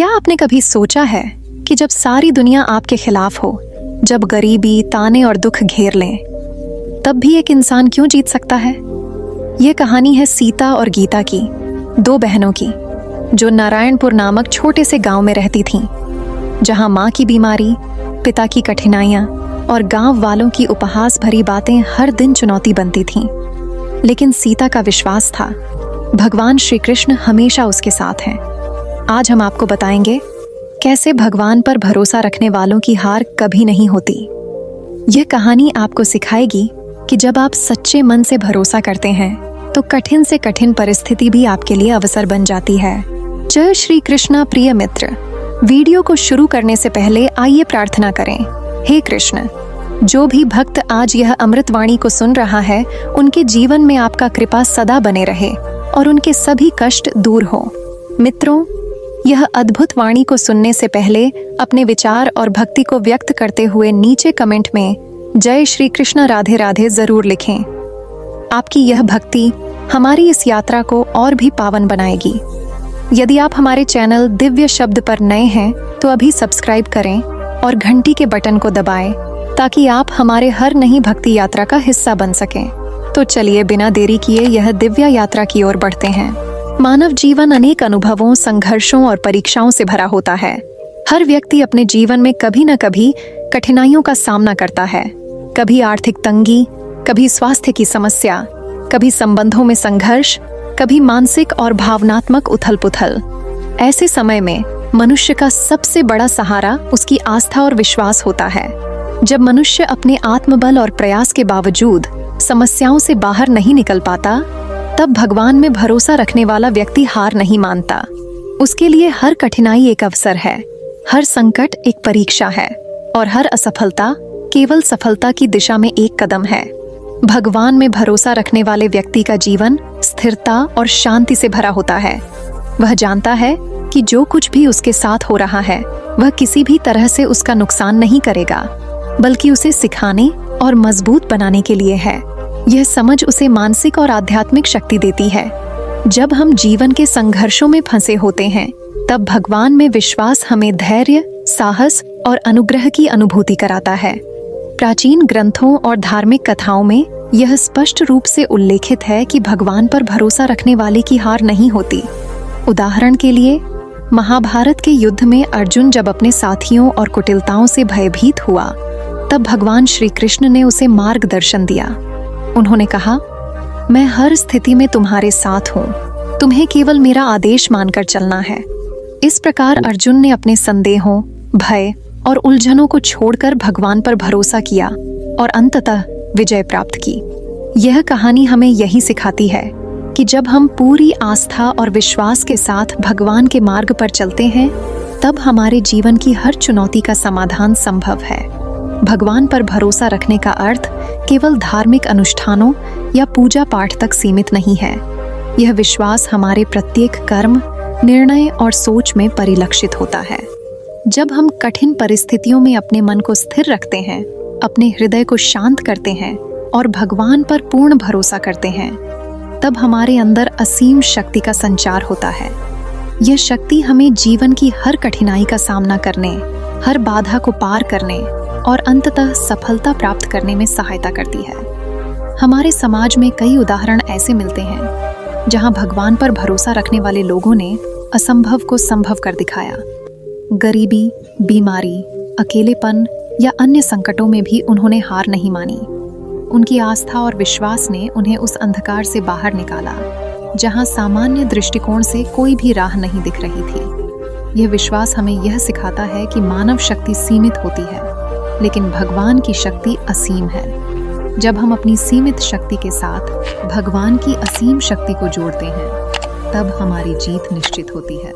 क्या आपने कभी सोचा है कि जब सारी दुनिया आपके खिलाफ हो, जब गरीबी, ताने और दुख घेर लें, तब भी एक इंसान क्यों जीत सकता है? ये कहानी है सीता और गीता की, दो बहनों की, जो नारायणपुर नामक छोटे से गांव में रहती थीं, जहां माँ की बीमारी, पिता की कठिनाइयां और गांव वालों की उपहास भरी बातें हर दिन चुनौती बनती थीं। लेकिन सीता का विश्वास था, भगवान श्री कृष्ण हमेशा उसके साथ हैं। आज हम आपको बताएंगे कैसे भगवान पर भरोसा रखने वालों की हार कभी नहीं होती। यह कहानी आपको सिखाएगी कि जब आप सच्चे मन से भरोसा करते हैं तो कठिन से कठिन परिस्थिति भी आपके लिए अवसर बन जाती है। जय श्री कृष्णा प्रिय मित्र, वीडियो को शुरू करने से पहले आइए प्रार्थना करें। हे कृष्ण, जो भी भक्त आज यह अमृतवाणी को सुन रहा है, उनके जीवन में आपका कृपा सदा बने रहे और उनके सभी कष्ट दूर हो। मित्रों, यह अद्भुत वाणी को सुनने से पहले अपने विचार और भक्ति को व्यक्त करते हुए नीचे कमेंट में जय श्री कृष्ण राधे राधे जरूर लिखें। आपकी यह भक्ति हमारी इस यात्रा को और भी पावन बनाएगी। यदि आप हमारे चैनल दिव्य शब्द पर नए हैं तो अभी सब्सक्राइब करें और घंटी के बटन को दबाएं ताकि आप हमारे हर नई भक्ति यात्रा का हिस्सा बन सकें। तो चलिए बिना देरी किए यह दिव्य यात्रा की ओर बढ़ते हैं। मानव जीवन अनेक अनुभवों, संघर्षों और परीक्षाओं से भरा होता है। हर व्यक्ति अपने जीवन में कभी न कभी कठिनाइयों का सामना करता है। कभी आर्थिक तंगी, कभी स्वास्थ्य की समस्या, कभी संबंधों में संघर्ष, कभी मानसिक और भावनात्मक उथल-पुथल। ऐसे समय में मनुष्य का सबसे बड़ा सहारा उसकी आस्था और विश्वास होता है। जब मनुष्य अपने आत्मबल और प्रयास के बावजूद समस्याओं से बाहर नहीं निकल पाता, तब भगवान में भरोसा रखने वाला व्यक्ति हार नहीं मानता। उसके लिए हर कठिनाई एक अवसर है, हर संकट एक परीक्षा है और हर असफलता केवल सफलता की दिशा में एक कदम है। भगवान में भरोसा रखने वाले व्यक्ति का जीवन स्थिरता और शांति से भरा होता है। वह जानता है कि जो कुछ भी उसके साथ हो रहा है वह किसी भी तरह से उसका नुकसान नहीं करेगा, बल्कि उसे सिखाने और मजबूत बनाने के लिए है। यह समझ उसे मानसिक और आध्यात्मिक शक्ति देती है। जब हम जीवन के संघर्षों में फंसे होते हैं, तब भगवान में विश्वास हमें धैर्य, साहस और अनुग्रह की अनुभूति कराता है। प्राचीन ग्रंथों और धार्मिक कथाओं में यह स्पष्ट रूप से उल्लेखित है कि भगवान पर भरोसा रखने वाले की हार नहीं होती। उदाहरण के लिए, महाभारत के युद्ध में अर्जुन जब अपने साथियों और कुटिलताओं से भयभीत हुआ, तब भगवान श्री कृष्ण ने उसे मार्गदर्शन दिया। उन्होंने कहा, मैं हर स्थिति में तुम्हारे साथ हूँ, तुम्हें केवल मेरा आदेश मानकर चलना है। इस प्रकार अर्जुन ने अपने संदेहों, भय और उलझनों को छोड़कर भगवान पर भरोसा किया और अंततः विजय प्राप्त की। यह कहानी हमें यही सिखाती है कि जब हम पूरी आस्था और विश्वास के साथ भगवान के मार्ग पर चलते हैं, तब हमारे जीवन की हर चुनौती का समाधान संभव है। भगवान पर भरोसा रखने का अर्थ केवल धार्मिक अनुष्ठानों या पूजा पाठ तक सीमित नहीं है। यह विश्वास हमारे प्रत्येक कर्म, निर्णय और सोच में परिलक्षित होता है। जब हम कठिन परिस्थितियों में अपने मन को स्थिर रखते हैं, अपने हृदय को शांत करते हैं और भगवान पर पूर्ण भरोसा करते हैं, तब हमारे अंदर असीम शक्ति का संचार होता है। यह शक्ति हमें जीवन की हर कठिनाई का सामना करने, हर बाधा को पार करने और अंततः सफलता प्राप्त करने में सहायता करती है। हमारे समाज में कई उदाहरण ऐसे मिलते हैं जहां भगवान पर भरोसा रखने वाले लोगों ने असंभव को संभव कर दिखाया। गरीबी, बीमारी, अकेलेपन या अन्य संकटों में भी उन्होंने हार नहीं मानी। उनकी आस्था और विश्वास ने उन्हें उस अंधकार से बाहर निकाला जहां सामान्य दृष्टिकोण से कोई भी राह नहीं दिख रही थी। यह विश्वास हमें यह सिखाता है कि मानव शक्ति सीमित होती है, लेकिन भगवान की शक्ति असीम है। जब हम अपनी सीमित शक्ति के साथ भगवान की असीम शक्ति को जोड़ते हैं, तब हमारी जीत निश्चित होती है।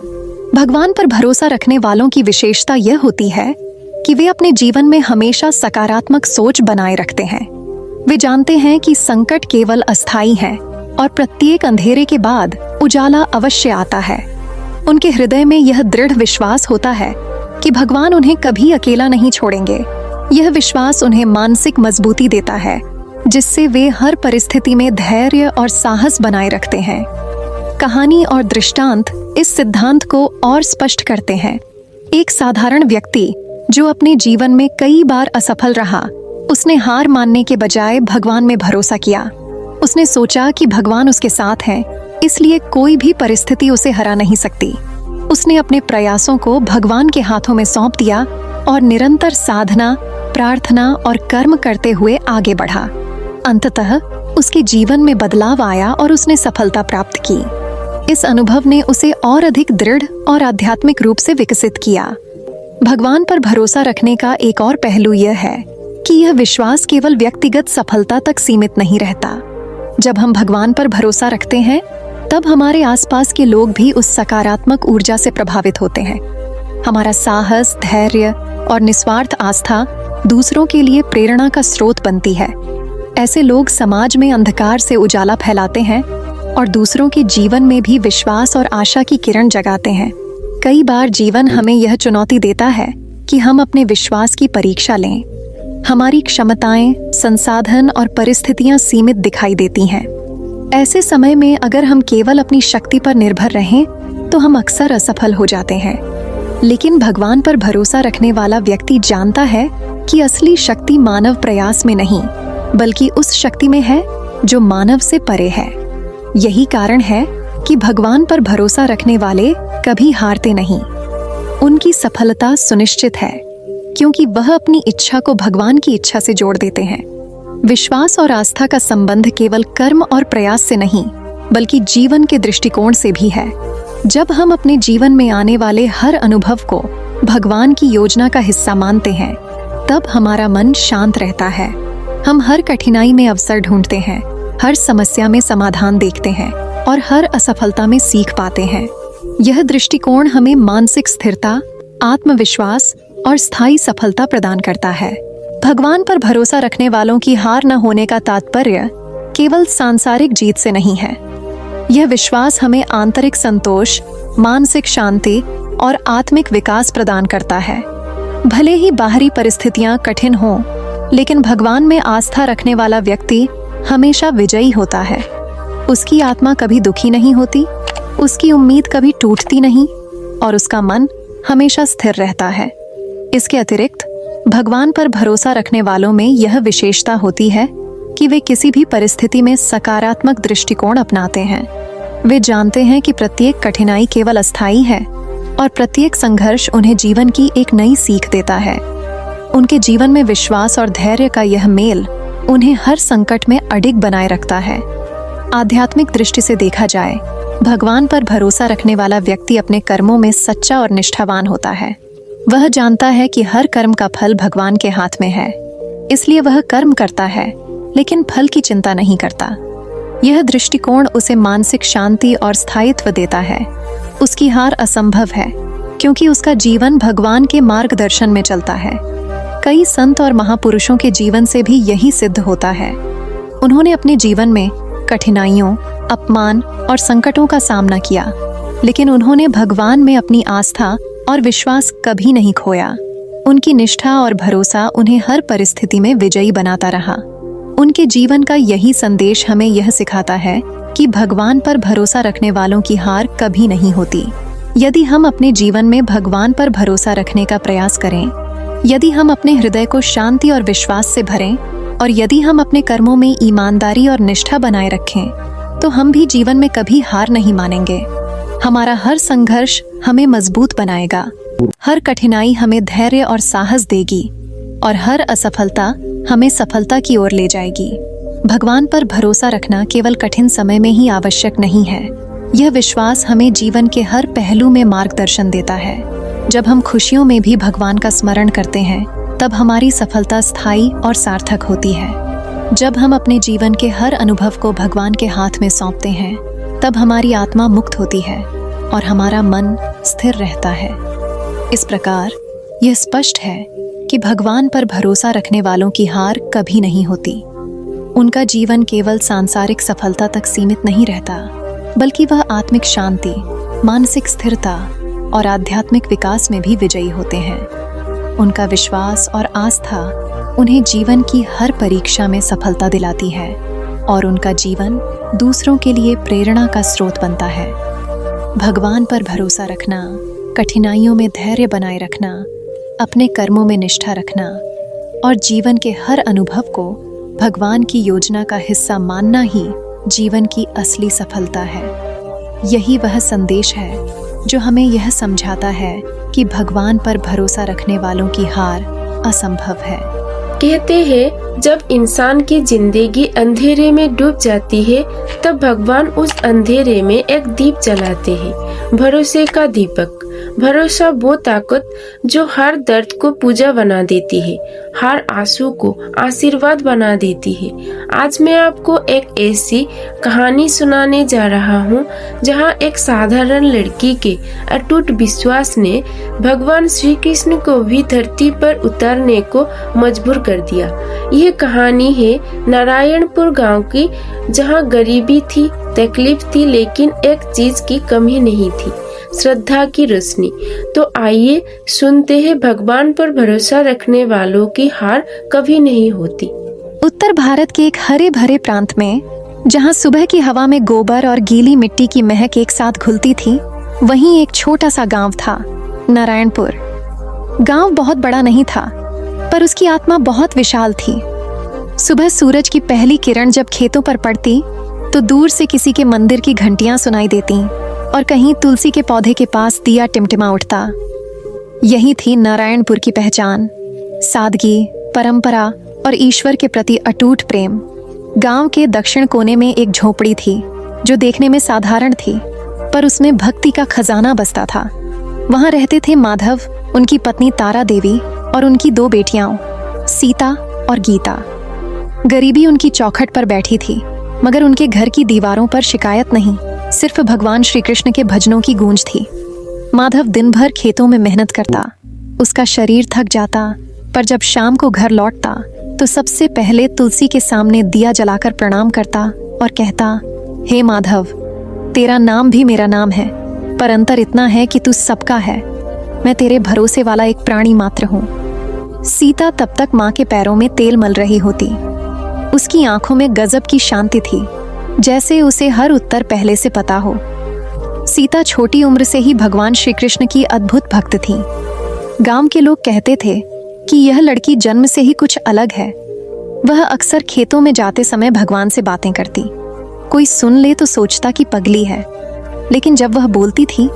भगवान पर भरोसा रखने वालों की विशेषता यह होती है कि वे अपने जीवन में हमेशा सकारात्मक सोच बनाए रखते हैं। वे जानते हैं कि संकट केवल अस्थायी है और प्रत्येक अंधेरे के बाद उजाला अवश्य आता है। उनके हृदय में यह दृढ़ विश्वास होता है कि भगवान उन्हें कभी अकेला नहीं छोड़ेंगे। यह विश्वास उन्हें मानसिक मजबूती देता है, जिससे वे हर परिस्थिति में धैर्य और साहस बनाए रखते हैं। कहानी और दृष्टांत इस सिद्धांत को और स्पष्ट करते हैं। एक साधारण व्यक्ति जो अपने जीवन में कई बार असफल रहा, उसने हार मानने के बजाय भगवान में भरोसा किया। उसने सोचा कि भगवान उसके साथ है, इसलिए कोई भी परिस्थिति उसे हरा नहीं सकती। उसने अपने प्रयासों को भगवान के हाथों में सौंप दिया और निरंतर साधना, प्रार्थना और कर्म करते हुए आगे बढ़ा। अंततः उसके जीवन में बदलाव आया और उसने सफलता प्राप्त की। इस अनुभव ने उसे और अधिक दृढ़ और आध्यात्मिक रूप से विकसित किया। भगवान पर भरोसा रखने का एक और पहलू यह है कि यह विश्वास केवल व्यक्तिगत सफलता तक सीमित नहीं रहता। जब हम भगवान पर भरोसा रखते हैं, तब हमारे आसपास के लोग भी उस सकारात्मक ऊर्जा से प्रभावित होते हैं। हमारा साहस, धैर्य और निस्वार्थ आस्था दूसरों के लिए प्रेरणा का स्रोत बनती है। ऐसे लोग समाज में अंधकार से उजाला फैलाते हैं और दूसरों के जीवन में भी विश्वास और आशा की किरण जगाते हैं। कई बार जीवन हमें यह चुनौती देता है कि हम अपने विश्वास की परीक्षा लें। हमारी क्षमताएं, संसाधन और परिस्थितियां सीमित दिखाई देती हैं। ऐसे समय में अगर हम केवल अपनी शक्ति पर निर्भर रहें, तो हम अक्सर असफल हो जाते हैं। लेकिन भगवान पर भरोसा रखने वाला व्यक्ति जानता है कि असली शक्ति मानव प्रयास में नहीं, बल्कि उस शक्ति में है जो मानव से परे है। यही कारण है कि भगवान पर भरोसा रखने वाले कभी हारते नहीं। उनकी सफलता सुनिश्चित है, क्योंकि वह अपनी इच्छा को भगवान की इच्छा से जोड़ देते हैं। विश्वास और आस्था का संबंध केवल कर्म और प्रयास से नहीं, बल्कि जीवन के दृष्टिकोण से भी है। जब हम अपने जीवन में आने वाले हर अनुभव को भगवान की योजना का हिस्सा मानते हैं, तब हमारा मन शांत रहता है। हम हर कठिनाई में अवसर ढूंढते हैं, हर समस्या में समाधान देखते हैं और हर असफलता में सीख पाते हैं। यह दृष्टिकोण हमें मानसिक स्थिरता, आत्मविश्वास और स्थायी सफलता प्रदान करता है। भगवान पर भरोसा रखने वालों की हार न होने का तात्पर्य केवल सांसारिक जीत से नहीं है। यह विश्वास हमें आंतरिक संतोष, मानसिक शांति और आत्मिक विकास प्रदान करता है। भले ही बाहरी परिस्थितियां कठिन हों, लेकिन भगवान में आस्था रखने वाला व्यक्ति हमेशा विजयी होता है। उसकी आत्मा कभी दुखी नहीं होती, उसकी उम्मीद कभी टूटती नहीं और उसका मन हमेशा स्थिर रहता है। इसके अतिरिक्त भगवान पर भरोसा रखने वालों में यह विशेषता होती है कि वे किसी भी परिस्थिति में सकारात्मक दृष्टिकोण अपनाते हैं। वे जानते हैं कि प्रत्येक कठिनाई केवल अस्थायी है और प्रत्येक संघर्ष उन्हें जीवन की एक नई सीख देता है। उनके जीवन में विश्वास और धैर्य का यह मेल उन्हें हर संकट में अडिग बनाए रखता है। आध्यात्मिक दृष्टि से देखा जाए, भगवान पर भरोसा रखने वाला व्यक्ति अपने कर्मों में सच्चा और निष्ठावान होता है। वह जानता है कि हर कर्म का फल भगवान के हाथ में है, इसलिए वह कर्म करता है, लेकिन फल की चिंता नहीं करता। यह दृष्टिकोण उसे मानसिक शांति और स्थायित्व देता है। उसकी हार असंभव है, क्योंकि उसका जीवन भगवान के मार्गदर्शन में चलता है। कई संत और महापुरुषों के जीवन से भी यही सिद्ध होता है। उन्होंने अपने जीवन में कठिनाइयों, अपमान और संकटों का सामना किया, लेकिन उन्होंने भगवान में अपनी आस्था और विश्वास कभी नहीं खोया। उनकी निष्ठा और भरोसा उन्हें हर परिस्थिति में विजयी बनाता रहा। उनके जीवन का यही संदेश हमें यह सिखाता है कि भगवान पर भरोसा रखने वालों की हार कभी नहीं होती। यदि हम अपने जीवन में भगवान पर भरोसा रखने का प्रयास करें, यदि हम अपने हृदय को शांति और विश्वास से भरें और यदि हम अपने कर्मों में ईमानदारी और निष्ठा बनाए रखें, तो हम भी जीवन में कभी हार नहीं मानेंगे। हमारा हर संघर्ष हमें मजबूत बनाएगा, हर कठिनाई हमें धैर्य और साहस देगी और हर असफलता हमें सफलता की ओर ले जाएगी। भगवान पर भरोसा रखना केवल कठिन समय में ही आवश्यक नहीं है। यह विश्वास हमें जीवन के हर पहलू में मार्गदर्शन देता है। जब हम खुशियों में भी भगवान का स्मरण करते हैं, तब हमारी सफलता स्थायी और सार्थक होती है। जब हम अपने जीवन के हर अनुभव को भगवान के हाथ में सौंपते हैं, तब हमारी आत्मा मुक्त होती है और हमारा मन स्थिर रहता है। इस प्रकार यह स्पष्ट है कि भगवान पर भरोसा रखने वालों की हार कभी नहीं होती। उनका जीवन केवल सांसारिक सफलता तक सीमित नहीं रहता, बल्कि वह आत्मिक शांति, मानसिक स्थिरता और आध्यात्मिक विकास में भी विजयी होते हैं। उनका विश्वास और आस्था उन्हें जीवन की हर परीक्षा में सफलता दिलाती है। और उनका जीवन दूसरों के लिए प्रेरणा का स्रोत बनता है। भगवान पर भरोसा रखना, कठिनाइयों में धैर्य बनाए रखना, अपने कर्मों में निष्ठा रखना और जीवन के हर अनुभव को भगवान की योजना का हिस्सा मानना ही जीवन की असली सफलता है। यही वह संदेश है जो हमें यह समझाता है कि भगवान पर भरोसा रखने वालों की हार असंभव है। कहते हैं जब इंसान की जिंदगी अंधेरे में डूब जाती है तब भगवान उस अंधेरे में एक दीप जलाते हैं, भरोसे का दीपक। भरोसा वो ताकत जो हर दर्द को पूजा बना देती है, हर आंसू को आशीर्वाद बना देती है। आज मैं आपको एक ऐसी कहानी सुनाने जा रहा हूँ जहाँ एक साधारण लड़की के अटूट विश्वास ने भगवान श्री कृष्ण को भी धरती पर उतरने को मजबूर कर दिया। यह कहानी है नारायणपुर गांव की, जहाँ गरीबी थी, तकलीफ थी, लेकिन एक चीज की कमी नहीं थी, श्रद्धा की रोशनी। तो आइए सुनते हैं भगवान पर भरोसा रखने वालों की हार कभी नहीं होती। उत्तर भारत के एक हरे भरे प्रांत में, जहाँ सुबह की हवा में गोबर और गीली मिट्टी की महक एक साथ घुलती थी, वहीं एक छोटा सा गांव था, नारायणपुर। गांव बहुत बड़ा नहीं था, पर उसकी आत्मा बहुत विशाल थी। सुबह सूरज की पहली किरण जब खेतों पर पड़ती तो दूर से किसी के मंदिर की घंटियां सुनाई देती और कहीं तुलसी के पौधे के पास दिया टिमटिमा उठता। यही थी नारायणपुर की पहचान, सादगी, परंपरा और ईश्वर के प्रति अटूट प्रेम। गांव के दक्षिण कोने में एक झोपड़ी थी जो देखने में साधारण थी, पर उसमें भक्ति का खजाना बसता था। वहां रहते थे माधव, उनकी पत्नी तारा देवी और उनकी 2 बेटियां, सीता और गीता। गरीबी उनकी चौखट पर बैठी थी, मगर उनके घर की दीवारों पर शिकायत नहीं, सिर्फ भगवान श्री कृष्ण के भजनों की गूंज थी। माधव दिन भर खेतों में मेहनत करता, उसका शरीर थक जाता, पर जब शाम को घर लौटता तो सबसे पहले तुलसी के सामने दिया जलाकर प्रणाम करता और कहता, हे माधव, तेरा नाम भी मेरा नाम है, पर अंतर इतना है कि तू सबका है। मैं तेरे भरोसे वाला एक प्राणी मात्र हूँ। सीता तब तक माँ के पैरों में तेल मल रही होती। उसकी आंखों में गजब की शांति थी, जैसे उसे हर उत्तर पहले से पता हो। सीता छोटी उम्र से ही भगवान श्री कृष्ण की अद्भुत भक्त थी। गांव के लोग कहते थे कि यह लड़की जन्म से ही कुछ अलग है। वह अक्सर खेतों में जाते समय भगवान से बातें करती। कोई सुन ले तो सोचता कि पगली है, लेकिन जब वह बोलती थी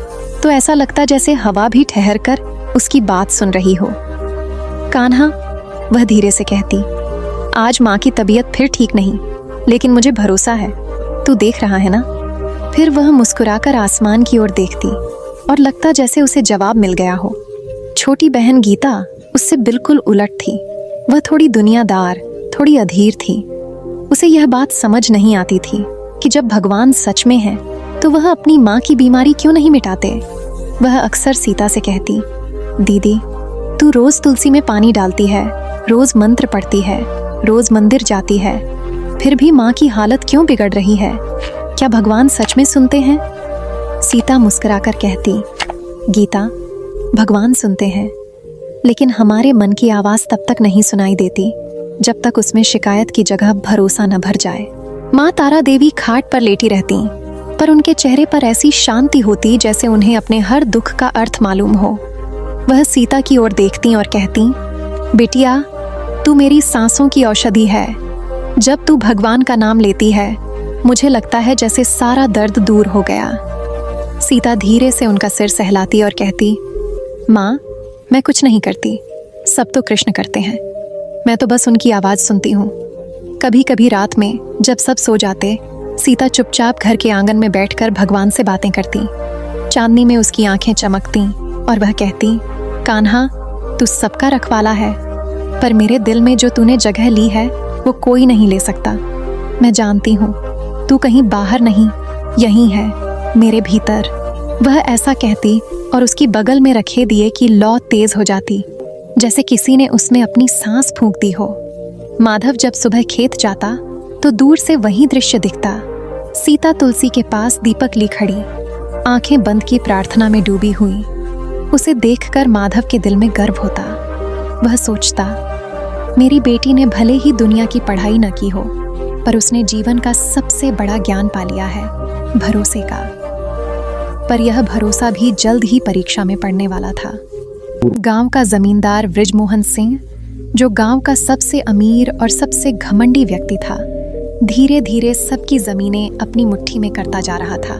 तो ऐसा लगता जैसे हवा भी ठहर कर उसकी बात सुन रही हो। कान्हा, वह धीरे से कहती, आज माँ की तबीयत फिर ठीक नहीं, लेकिन मुझे भरोसा है, तू देख रहा है ना। फिर वह मुस्कुराकर आसमान की ओर देखती और लगता जैसे उसे जवाब मिल गया हो। छोटी बहन गीता उससे बिल्कुल उलट थी। वह थोड़ी दुनियादार, थोड़ी अधीर थी। उसे यह बात समझ नहीं आती थी कि जब भगवान सच में है तो वह अपनी माँ की बीमारी क्यों नहीं मिटाते। वह अक्सर सीता से कहती, दीदी, तू रोज तुलसी में पानी डालती है, रोज मंत्र पढ़ती है, रोज मंदिर जाती है, फिर भी माँ की हालत क्यों बिगड़ रही है? क्या भगवान सच में सुनते हैं? सीता मुस्कुराकर कहती, गीता, भगवान सुनते हैं, लेकिन हमारे मन की आवाज तब तक नहीं सुनाई देती जब तक उसमें शिकायत की जगह भरोसा न भर जाए। माँ तारा देवी खाट पर लेटी रहती, पर उनके चेहरे पर ऐसी शांति होती जैसे उन्हें अपने हर दुख का अर्थ मालूम हो। वह सीता की ओर देखती और कहती, बेटिया, तू मेरी सांसों की औषधि है। जब तू भगवान का नाम लेती है, मुझे लगता है जैसे सारा दर्द दूर हो गया। सीता धीरे से उनका सिर सहलाती और कहती, माँ, मैं कुछ नहीं करती, सब तो कृष्ण करते हैं। मैं तो बस उनकी आवाज सुनती हूँ। कभी कभी रात में जब सब सो जाते, सीता चुपचाप घर के आंगन में बैठकर भगवान से बातें करती। चांदनी में उसकी आंखें चमकती और वह कहती, कान्हा, तू सबका रखवाला है, पर मेरे दिल में जो तूने जगह ली है वो कोई नहीं ले सकता। मैं जानती हूँ तू कहीं बाहर नहीं, यहीं है, मेरे भीतर। वह ऐसा कहती और उसकी बगल में रखे दिए की लौ तेज हो जाती, जैसे किसी ने उसमें अपनी सांस फूंक दी हो। माधव जब सुबह खेत जाता तो दूर से वही दृश्य दिखता। सीता तुलसी के पास दीपक ली खड़ी, आंखें बंद की प्रार्थना में डूबी हुई। उसे देखकर माधव के दिल में गर्व होता। वह सोचता, मेरी बेटी ने भले ही दुनिया की पढ़ाई न की हो, पर उसने जीवन का सबसे बड़ा ज्ञान पा लिया है, भरोसे का। पर यह भरोसा भी जल्द ही परीक्षा में पड़ने वाला था। गांव का जमींदार बृजमोहन सिंह, जो गांव का सबसे अमीर और सबसे घमंडी व्यक्ति था, धीरे धीरे सबकी जमीनें अपनी मुट्ठी में करता जा रहा था।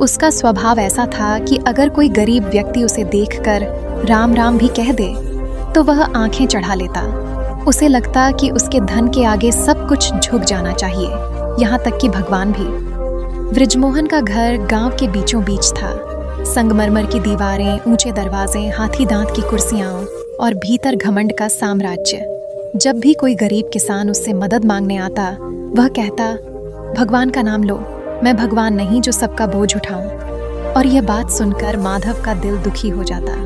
उसका स्वभाव ऐसा था कि अगर कोई गरीब व्यक्ति उसे देखकर राम राम भी कह दे तो वह आंखें चढ़ा लेता। उसे लगता कि उसके धन के आगे सब कुछ झुक जाना चाहिए, यहाँ तक कि भगवान भी। बृजमोहन का घर गांव के बीचों बीच था। संगमरमर की दीवारें, ऊंचे दरवाजे, हाथी दांत की कुर्सियां और भीतर घमंड का साम्राज्य। जब भी कोई गरीब किसान उससे मदद मांगने आता, वह कहता, भगवान का नाम लो, मैं भगवान नहीं जो सबका बोझ उठाऊं। और यह बात सुनकर माधव का दिल दुखी हो जाता।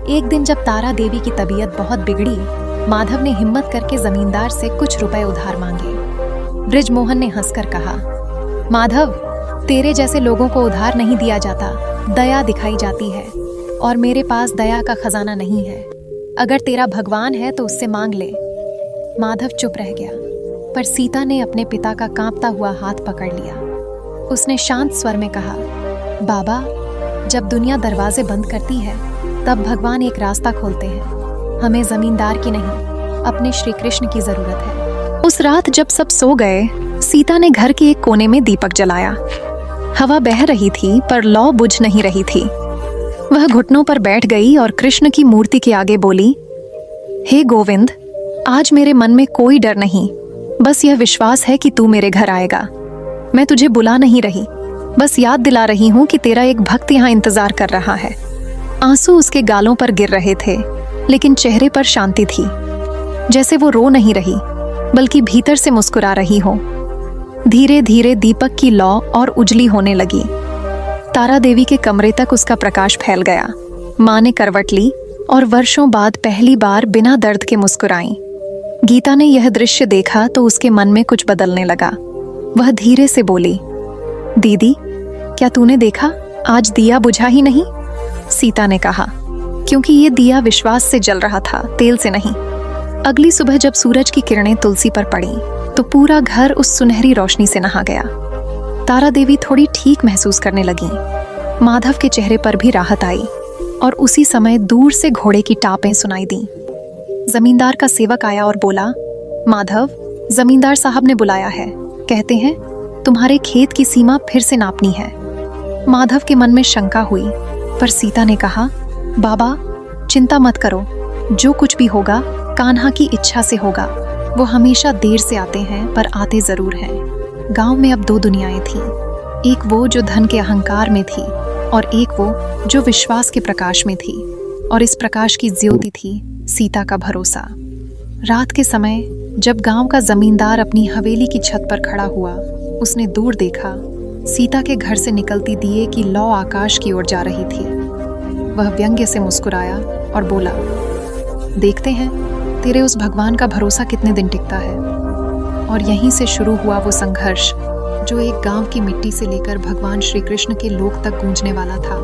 एक दिन जब तारा देवी की तबीयत बहुत बिगड़ी, माधव ने हिम्मत करके जमींदार से कुछ रुपए उधार मांगे। बृजमोहन ने हंसकर कहा, माधव, तेरे जैसे लोगों को उधार नहीं दिया जाता, दया दिखाई जाती है, और मेरे पास दया का खजाना नहीं है। अगर तेरा भगवान है तो उससे मांग ले। माधव चुप रह गया, पर सीता ने अपने पिता का कांपता हुआ हाथ पकड़ लिया। उसने शांत स्वर में कहा, बाबा, जब दुनिया दरवाजे बंद करती है तब भगवान एक रास्ता खोलते हैं। हमें जमींदार की नहीं, अपने श्री कृष्ण की जरूरत है। उस रात जब सब सो गए, सीता ने घर के एक कोने में दीपक जलाया। हवा बह रही थी पर लौ बुझ नहीं रही थी। वह घुटनों पर बैठ गई और कृष्ण की मूर्ति के आगे बोली, हे गोविंद, आज मेरे मन में कोई डर नहीं, बस यह विश्वास है कि तू मेरे घर आएगा। मैं तुझे बुला नहीं रही, बस याद दिला रही हूँ कि तेरा एक भक्त यहाँ इंतजार कर रहा है। आंसू उसके गालों पर गिर रहे थे, लेकिन चेहरे पर शांति थी, जैसे वो रो नहीं रही बल्कि भीतर से मुस्कुरा रही हो। धीरे धीरे दीपक की लौ और उजली होने लगी। तारा देवी के कमरे तक उसका प्रकाश फैल गया। माँ ने करवट ली और वर्षों बाद पहली बार बिना दर्द के मुस्कुराई। गीता ने यह दृश्य देखा तो उसके मन में कुछ बदलने लगा। वह धीरे से बोली, दीदी, क्या तूने देखा, आज दिया बुझा ही नहीं? सीता ने कहा, क्योंकि ये दिया विश्वास से जल रहा था, तेल से नहीं। अगली सुबह जब सूरज की किरणें तुलसी पर पड़ी तो पूरा घर उस सुनहरी रोशनी से नहा गया। तारा देवी थोड़ी ठीक महसूस करने लगी। माधव के चेहरे पर भी राहत आई और उसी समय दूर से घोड़े की टापें सुनाई दी। जमींदार का सेवक आया और बोला, माधव, जमींदार साहब ने बुलाया है, कहते हैं तुम्हारे खेत की सीमा फिर से नापनी है। माधव के मन में शंका हुई, पर सीता ने कहा, बाबा, चिंता मत करो, जो कुछ भी होगा कान्हा की इच्छा से होगा। वो हमेशा देर से आते हैं पर आते जरूर हैं। गांव में अब दो दुनियाएं थीं, एक वो जो धन के अहंकार में थी और एक वो जो विश्वास के प्रकाश में थी। और इस प्रकाश की ज्योति थी सीता का भरोसा। रात के समय जब गांव का जमींदार अपनी हवेली की छत पर खड़ा हुआ, उसने दूर देखा, सीता के घर से निकलती दिए की लौ आकाश की ओर जा रही थी। वह व्यंग्य से मुस्कुराया और बोला, देखते हैं तेरे उस भगवान का भरोसा कितने दिन टिकता है। और यहीं से शुरू हुआ वो संघर्ष जो एक गांव की मिट्टी से लेकर भगवान श्री कृष्ण के लोक तक गूंजने वाला था,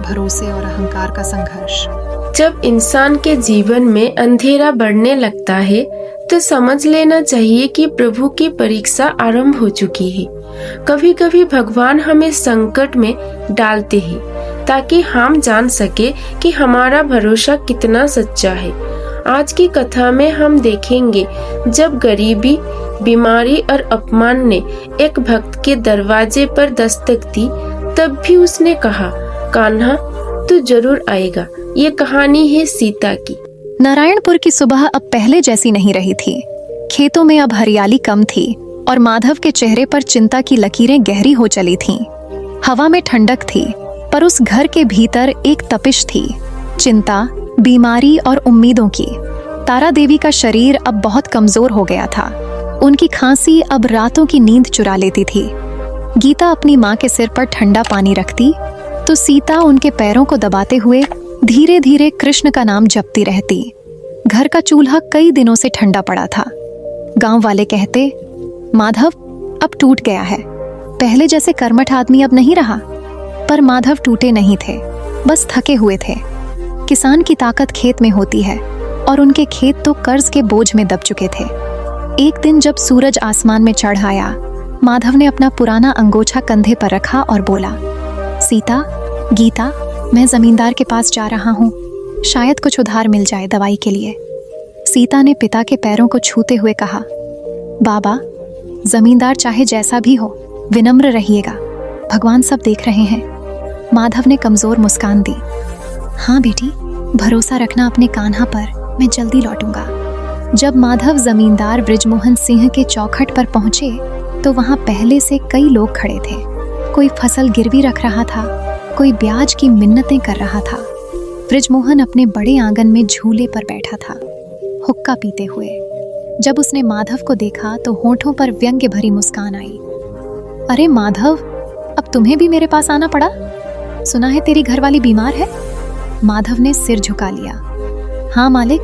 भरोसे और अहंकार का संघर्ष। जब इंसान के जीवन में अंधेरा बढ़ने लगता है तो समझ लेना चाहिए कि प्रभु की परीक्षा आरंभ हो चुकी है। कभी कभी भगवान हमें संकट में डालते हैं ताकि हम जान सके कि हमारा भरोसा कितना सच्चा है। आज की कथा में हम देखेंगे जब गरीबी, बीमारी और अपमान ने एक भक्त के दरवाजे पर दस्तक दी, तब भी उसने कहा, कान्हा तू जरूर आएगा। ये कहानी है सीता की। नारायणपुर की सुबह अब पहले जैसी नहीं रही थी। खेतों में अब हरियाली कम थी और माधव के चेहरे पर चिंता की लकीरें गहरी हो चली थीं। हवा में ठंडक थी, पर उस घर के भीतर एक तपिश थी, चिंता, बीमारी और उम्मीदों की। तारा देवी का शरीर अब बहुत कमजोर हो गया था। उनकी खांसी अब रातों की नींद चुरा लेती थी। गीता अपनी माँ के सिर पर ठंडा पानी रखती तो सीता उनके पैरों को दबाते हुए धीरे धीरे कृष्ण का नाम जपती रहती। घर का चूल्हा कई दिनों से ठंडा पड़ा था। गांव वाले कहते, माधव अब टूट गया है, पहले जैसे कर्मठ आदमी अब नहीं रहा। पर माधव टूटे नहीं थे, बस थके हुए थे। किसान की ताकत खेत में होती है और उनके खेत तो कर्ज के बोझ में दब चुके थे। एक दिन जब सूरज आसमान में चढ़ आया, माधव ने अपना पुराना अंगोछा कंधे पर रखा और बोला, सीता, गीता, मैं जमींदार के पास जा रहा हूँ, शायद कुछ उधार मिल जाए दवाई के लिए। सीता ने पिता के पैरों को छूते हुए कहा, बाबा, जमींदार चाहे जैसा भी हो, विनम्र रहिएगा, भगवान सब देख रहे हैं। माधव ने कमजोर मुस्कान दी। हाँ बेटी, भरोसा रखना अपने कान्हा पर, मैं जल्दी लौटूंगा। जब माधव जमींदार बृजमोहन सिंह के चौखट पर पहुंचे तो वहां पहले से कई लोग खड़े थे। कोई फसल गिरवी रख रहा था, कोई ब्याज की मिन्नतें कर रहा था। बृजमोहन अपने बड़े आंगन में झूले पर बैठा था, हुक्का पीते हुए। जब उसने माधव को देखा तो होठों पर व्यंग्य भरी मुस्कान आई। अरे माधव, अब तुम्हें भी मेरे पास आना पड़ा? सुना है तेरी घरवाली बीमार है? माधव ने सिर झुका लिया। हाँ मालिक,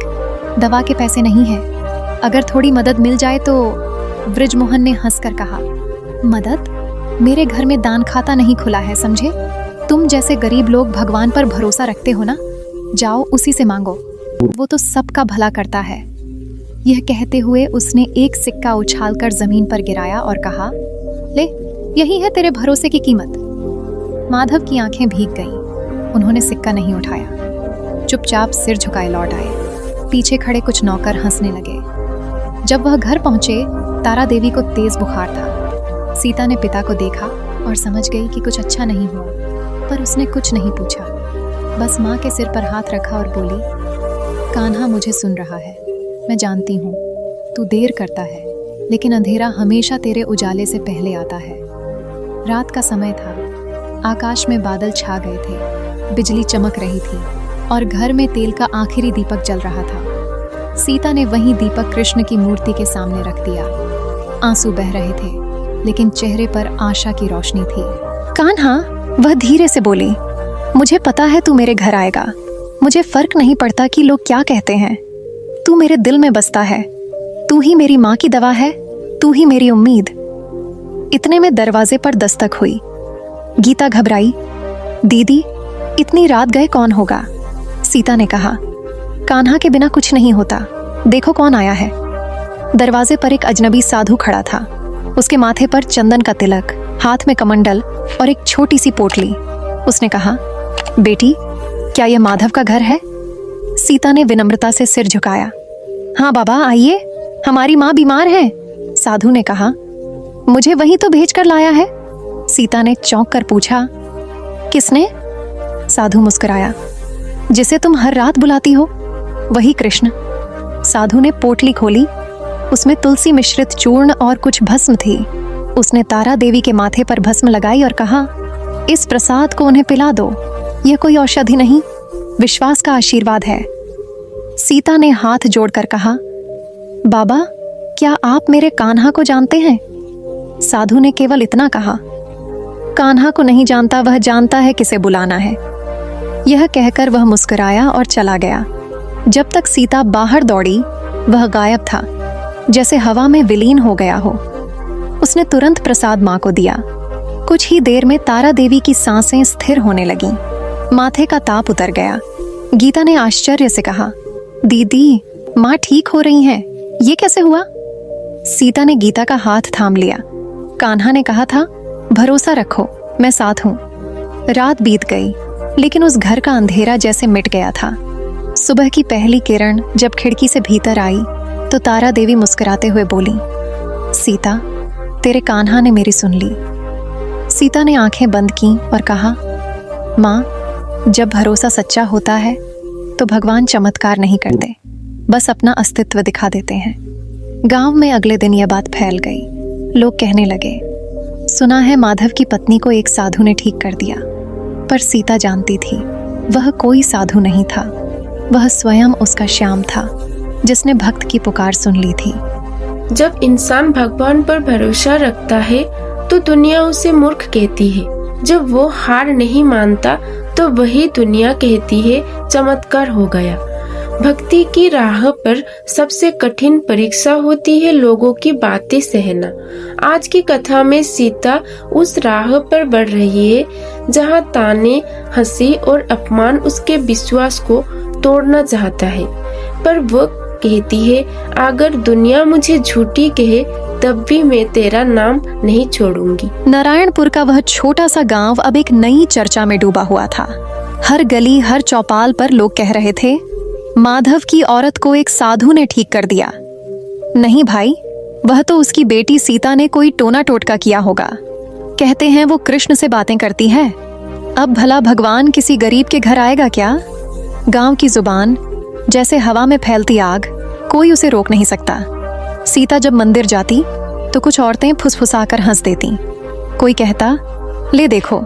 दवा के पैसे नहीं है, अगर थोड़ी मदद मिल जाए तो। बृजमोहन ने हंसकर कहा, मदद? मेरे घर में दान खाता नहीं खुला है, समझे? तुम जैसे गरीब लोग भगवान पर भरोसा रखते हो ना, जाओ उसी से मांगो, वो तो सबका भला करता है। यह कहते हुए उसने एक सिक्का उछालकर जमीन पर गिराया और कहा, ले, यही है तेरे भरोसे की कीमत। माधव की आंखें भीग गईं। उन्होंने सिक्का नहीं उठाया, चुपचाप सिर झुकाए लौट आए। पीछे खड़े कुछ नौकर हंसने लगे। जब वह घर पहुंचे, तारा देवी को तेज बुखार था। सीता ने पिता को देखा और समझ गई कि कुछ अच्छा नहीं हुआ, पर उसने कुछ नहीं पूछा, बस माँ के सिर पर हाथ रखा और बोली, कान्हा मुझे सुन रहा है, मैं जानती हूँ तू देर करता है, लेकिन अंधेरा हमेशा तेरे उजाले से पहले आता है। रात का समय था, आकाश में बादल छा गए थे, बिजली चमक रही थी और घर में तेल का आखिरी दीपक जल रहा था। सीता ने वही दीपक कृष्ण की मूर्ति के सामने रख दिया। आंसू बह रहे थे, लेकिन चेहरे पर आशा की रोशनी थी। कान्हा, वह धीरे से बोली, मुझे पता है तू मेरे घर आएगा। मुझे फर्क नहीं पड़ता कि लोग क्या कहते हैं, तू मेरे दिल में बसता है। तू ही मेरी माँ की दवा है, तू ही मेरी उम्मीद। इतने में दरवाजे पर दस्तक हुई। गीता घबराई। दीदी, इतनी रात गए कौन होगा? सीता ने कहा, कान्हा के बिना कुछ नहीं होता, देखो कौन आया है। दरवाजे पर एक अजनबी साधु खड़ा था। उसके माथे पर चंदन का तिलक, हाथ में कमंडल और एक छोटी सी पोटली। उसने कहा, बेटी, क्या यह माधव का घर है? सीता ने विनम्रता से सिर झुकाया। हाँ बाबा, आइए, हमारी माँ बीमार है। साधु ने कहा, मुझे वहीं तो भेज कर लाया है। सीता ने चौंक कर पूछा, किसने? साधु मुस्कुराया, जिसे तुम हर रात बुलाती हो, वही कृष्ण। साधु ने पोटली खोली। उसमें तुलसी मिश्रित चूर्ण और कुछ भस्म थी। उसने तारा देवी के माथे पर भस्म लगाई और कहा, इस प्रसाद को उन्हें पिला दो, यह कोई औषधि नहीं, विश्वास का आशीर्वाद है। सीता ने हाथ जोड़कर कहा, बाबा, क्या आप मेरे कान्हा को जानते हैं? साधु ने केवल इतना कहा, कान्हा को नहीं जानता, वह जानता है किसे बुलाना है। यह कहकर वह मुस्कुराया और चला गया। जब तक सीता बाहर दौड़ी, वह गायब था, जैसे हवा में विलीन हो गया हो। उसने तुरंत प्रसाद माँ को दिया। कुछ ही देर में तारा देवी की सांसें स्थिर होने लगीं। माथे का ताप उतर गया। गीता ने आश्चर्य से कहा, दीदी, माँ ठीक हो रही हैं, ये कैसे हुआ? सीता ने गीता का हाथ थाम लिया। कान्हा ने कहा था, भरोसा रखो, मैं साथ हूँ। रात बीत गई, लेकिन उस घर का अंधेरा जैसे मिट गया था। सुबह की पहली किरण जब खिड़की से भीतर आई तो तारा देवी मुस्कुराते हुए बोली, सीता, तेरे कान्हा ने मेरी सुन ली। सीता ने आंखें बंद की और कहा, माँ, जब भरोसा सच्चा होता है तो भगवान चमत्कार नहीं करते, बस अपना अस्तित्व दिखा देते हैं। गांव में अगले दिन यह बात फैल गई। लोग कहने लगे, सुना है माधव की पत्नी को एक साधु ने ठीक कर दिया। पर सीता जानती थी, वह कोई साधु नहीं था, वह स्वयं उसका श्याम था, जिसने भक्त की पुकार सुन ली थी। जब इंसान भगवान पर भरोसा रखता है तो दुनिया उसे मूर्ख कहती है। जब वो हार नहीं मानता तो वही दुनिया कहती है चमत्कार हो गया। भक्ति की राह पर सबसे कठिन परीक्षा होती है लोगों की बातें सहना। आज की कथा में सीता उस राह पर बढ़ रही है जहाँ ताने, हंसी और अपमान उसके विश्वास को तोड़ना चाहता है, पर वो कहती है, अगर दुनिया मुझे झूठी कहे तब भी मैं तेरा नाम नहीं छोड़ूंगी। नारायणपुर का वह छोटा सा गांव अब एक नई चर्चा में डूबा हुआ था। हर गली, हर चौपाल पर लोग कह रहे थे, माधव की औरत को एक साधु ने ठीक कर दिया। नहीं भाई, वह तो उसकी बेटी सीता ने कोई टोना टोटका किया होगा। कहते हैं वो कृष्ण से बातें करती है। अब भला भगवान किसी गरीब के घर आएगा क्या? गांव की जुबान जैसे हवा में फैलती आग, कोई उसे रोक नहीं सकता। सीता जब मंदिर जाती तो कुछ औरतें फुसफुसाकर हंस देती। कोई कहता, ले देखो,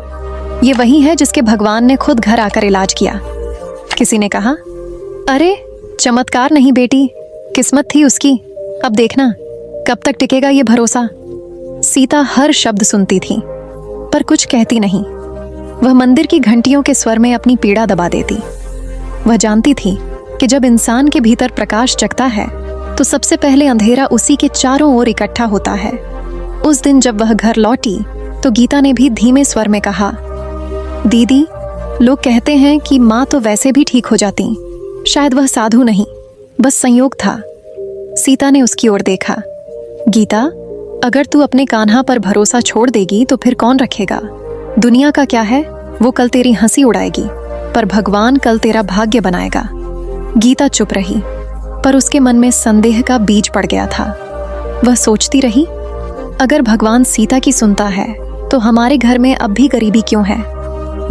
ये वही है जिसके भगवान ने खुद घर आकर इलाज किया। किसी ने कहा, अरे चमत्कार नहीं बेटी, किस्मत थी उसकी। अब देखना कब तक टिकेगा ये भरोसा। सीता हर शब्द सुनती थी पर कुछ कहती नहीं। वह मंदिर की घंटियों के स्वर में अपनी पीड़ा दबा देती। वह जानती थी कि जब इंसान के भीतर प्रकाश जगता है तो सबसे पहले अंधेरा उसी के चारों ओर इकट्ठा होता है। उस दिन जब वह घर लौटी तो गीता ने भी धीमे स्वर में कहा, दीदी, लोग कहते हैं कि माँ तो वैसे भी ठीक हो जाती, शायद वह साधु नहीं, बस संयोग था। सीता ने उसकी ओर देखा। गीता, अगर तू अपने कान्हा पर भरोसा छोड़ देगी तो फिर कौन रखेगा? दुनिया का क्या है, वो कल तेरी हंसी उड़ाएगी, पर भगवान कल तेरा भाग्य बनाएगा। गीता चुप रही, पर उसके मन में संदेह का बीज पड़ गया था। वह सोचती रही, अगर भगवान सीता की सुनता है तो हमारे घर में अब भी गरीबी क्यों है?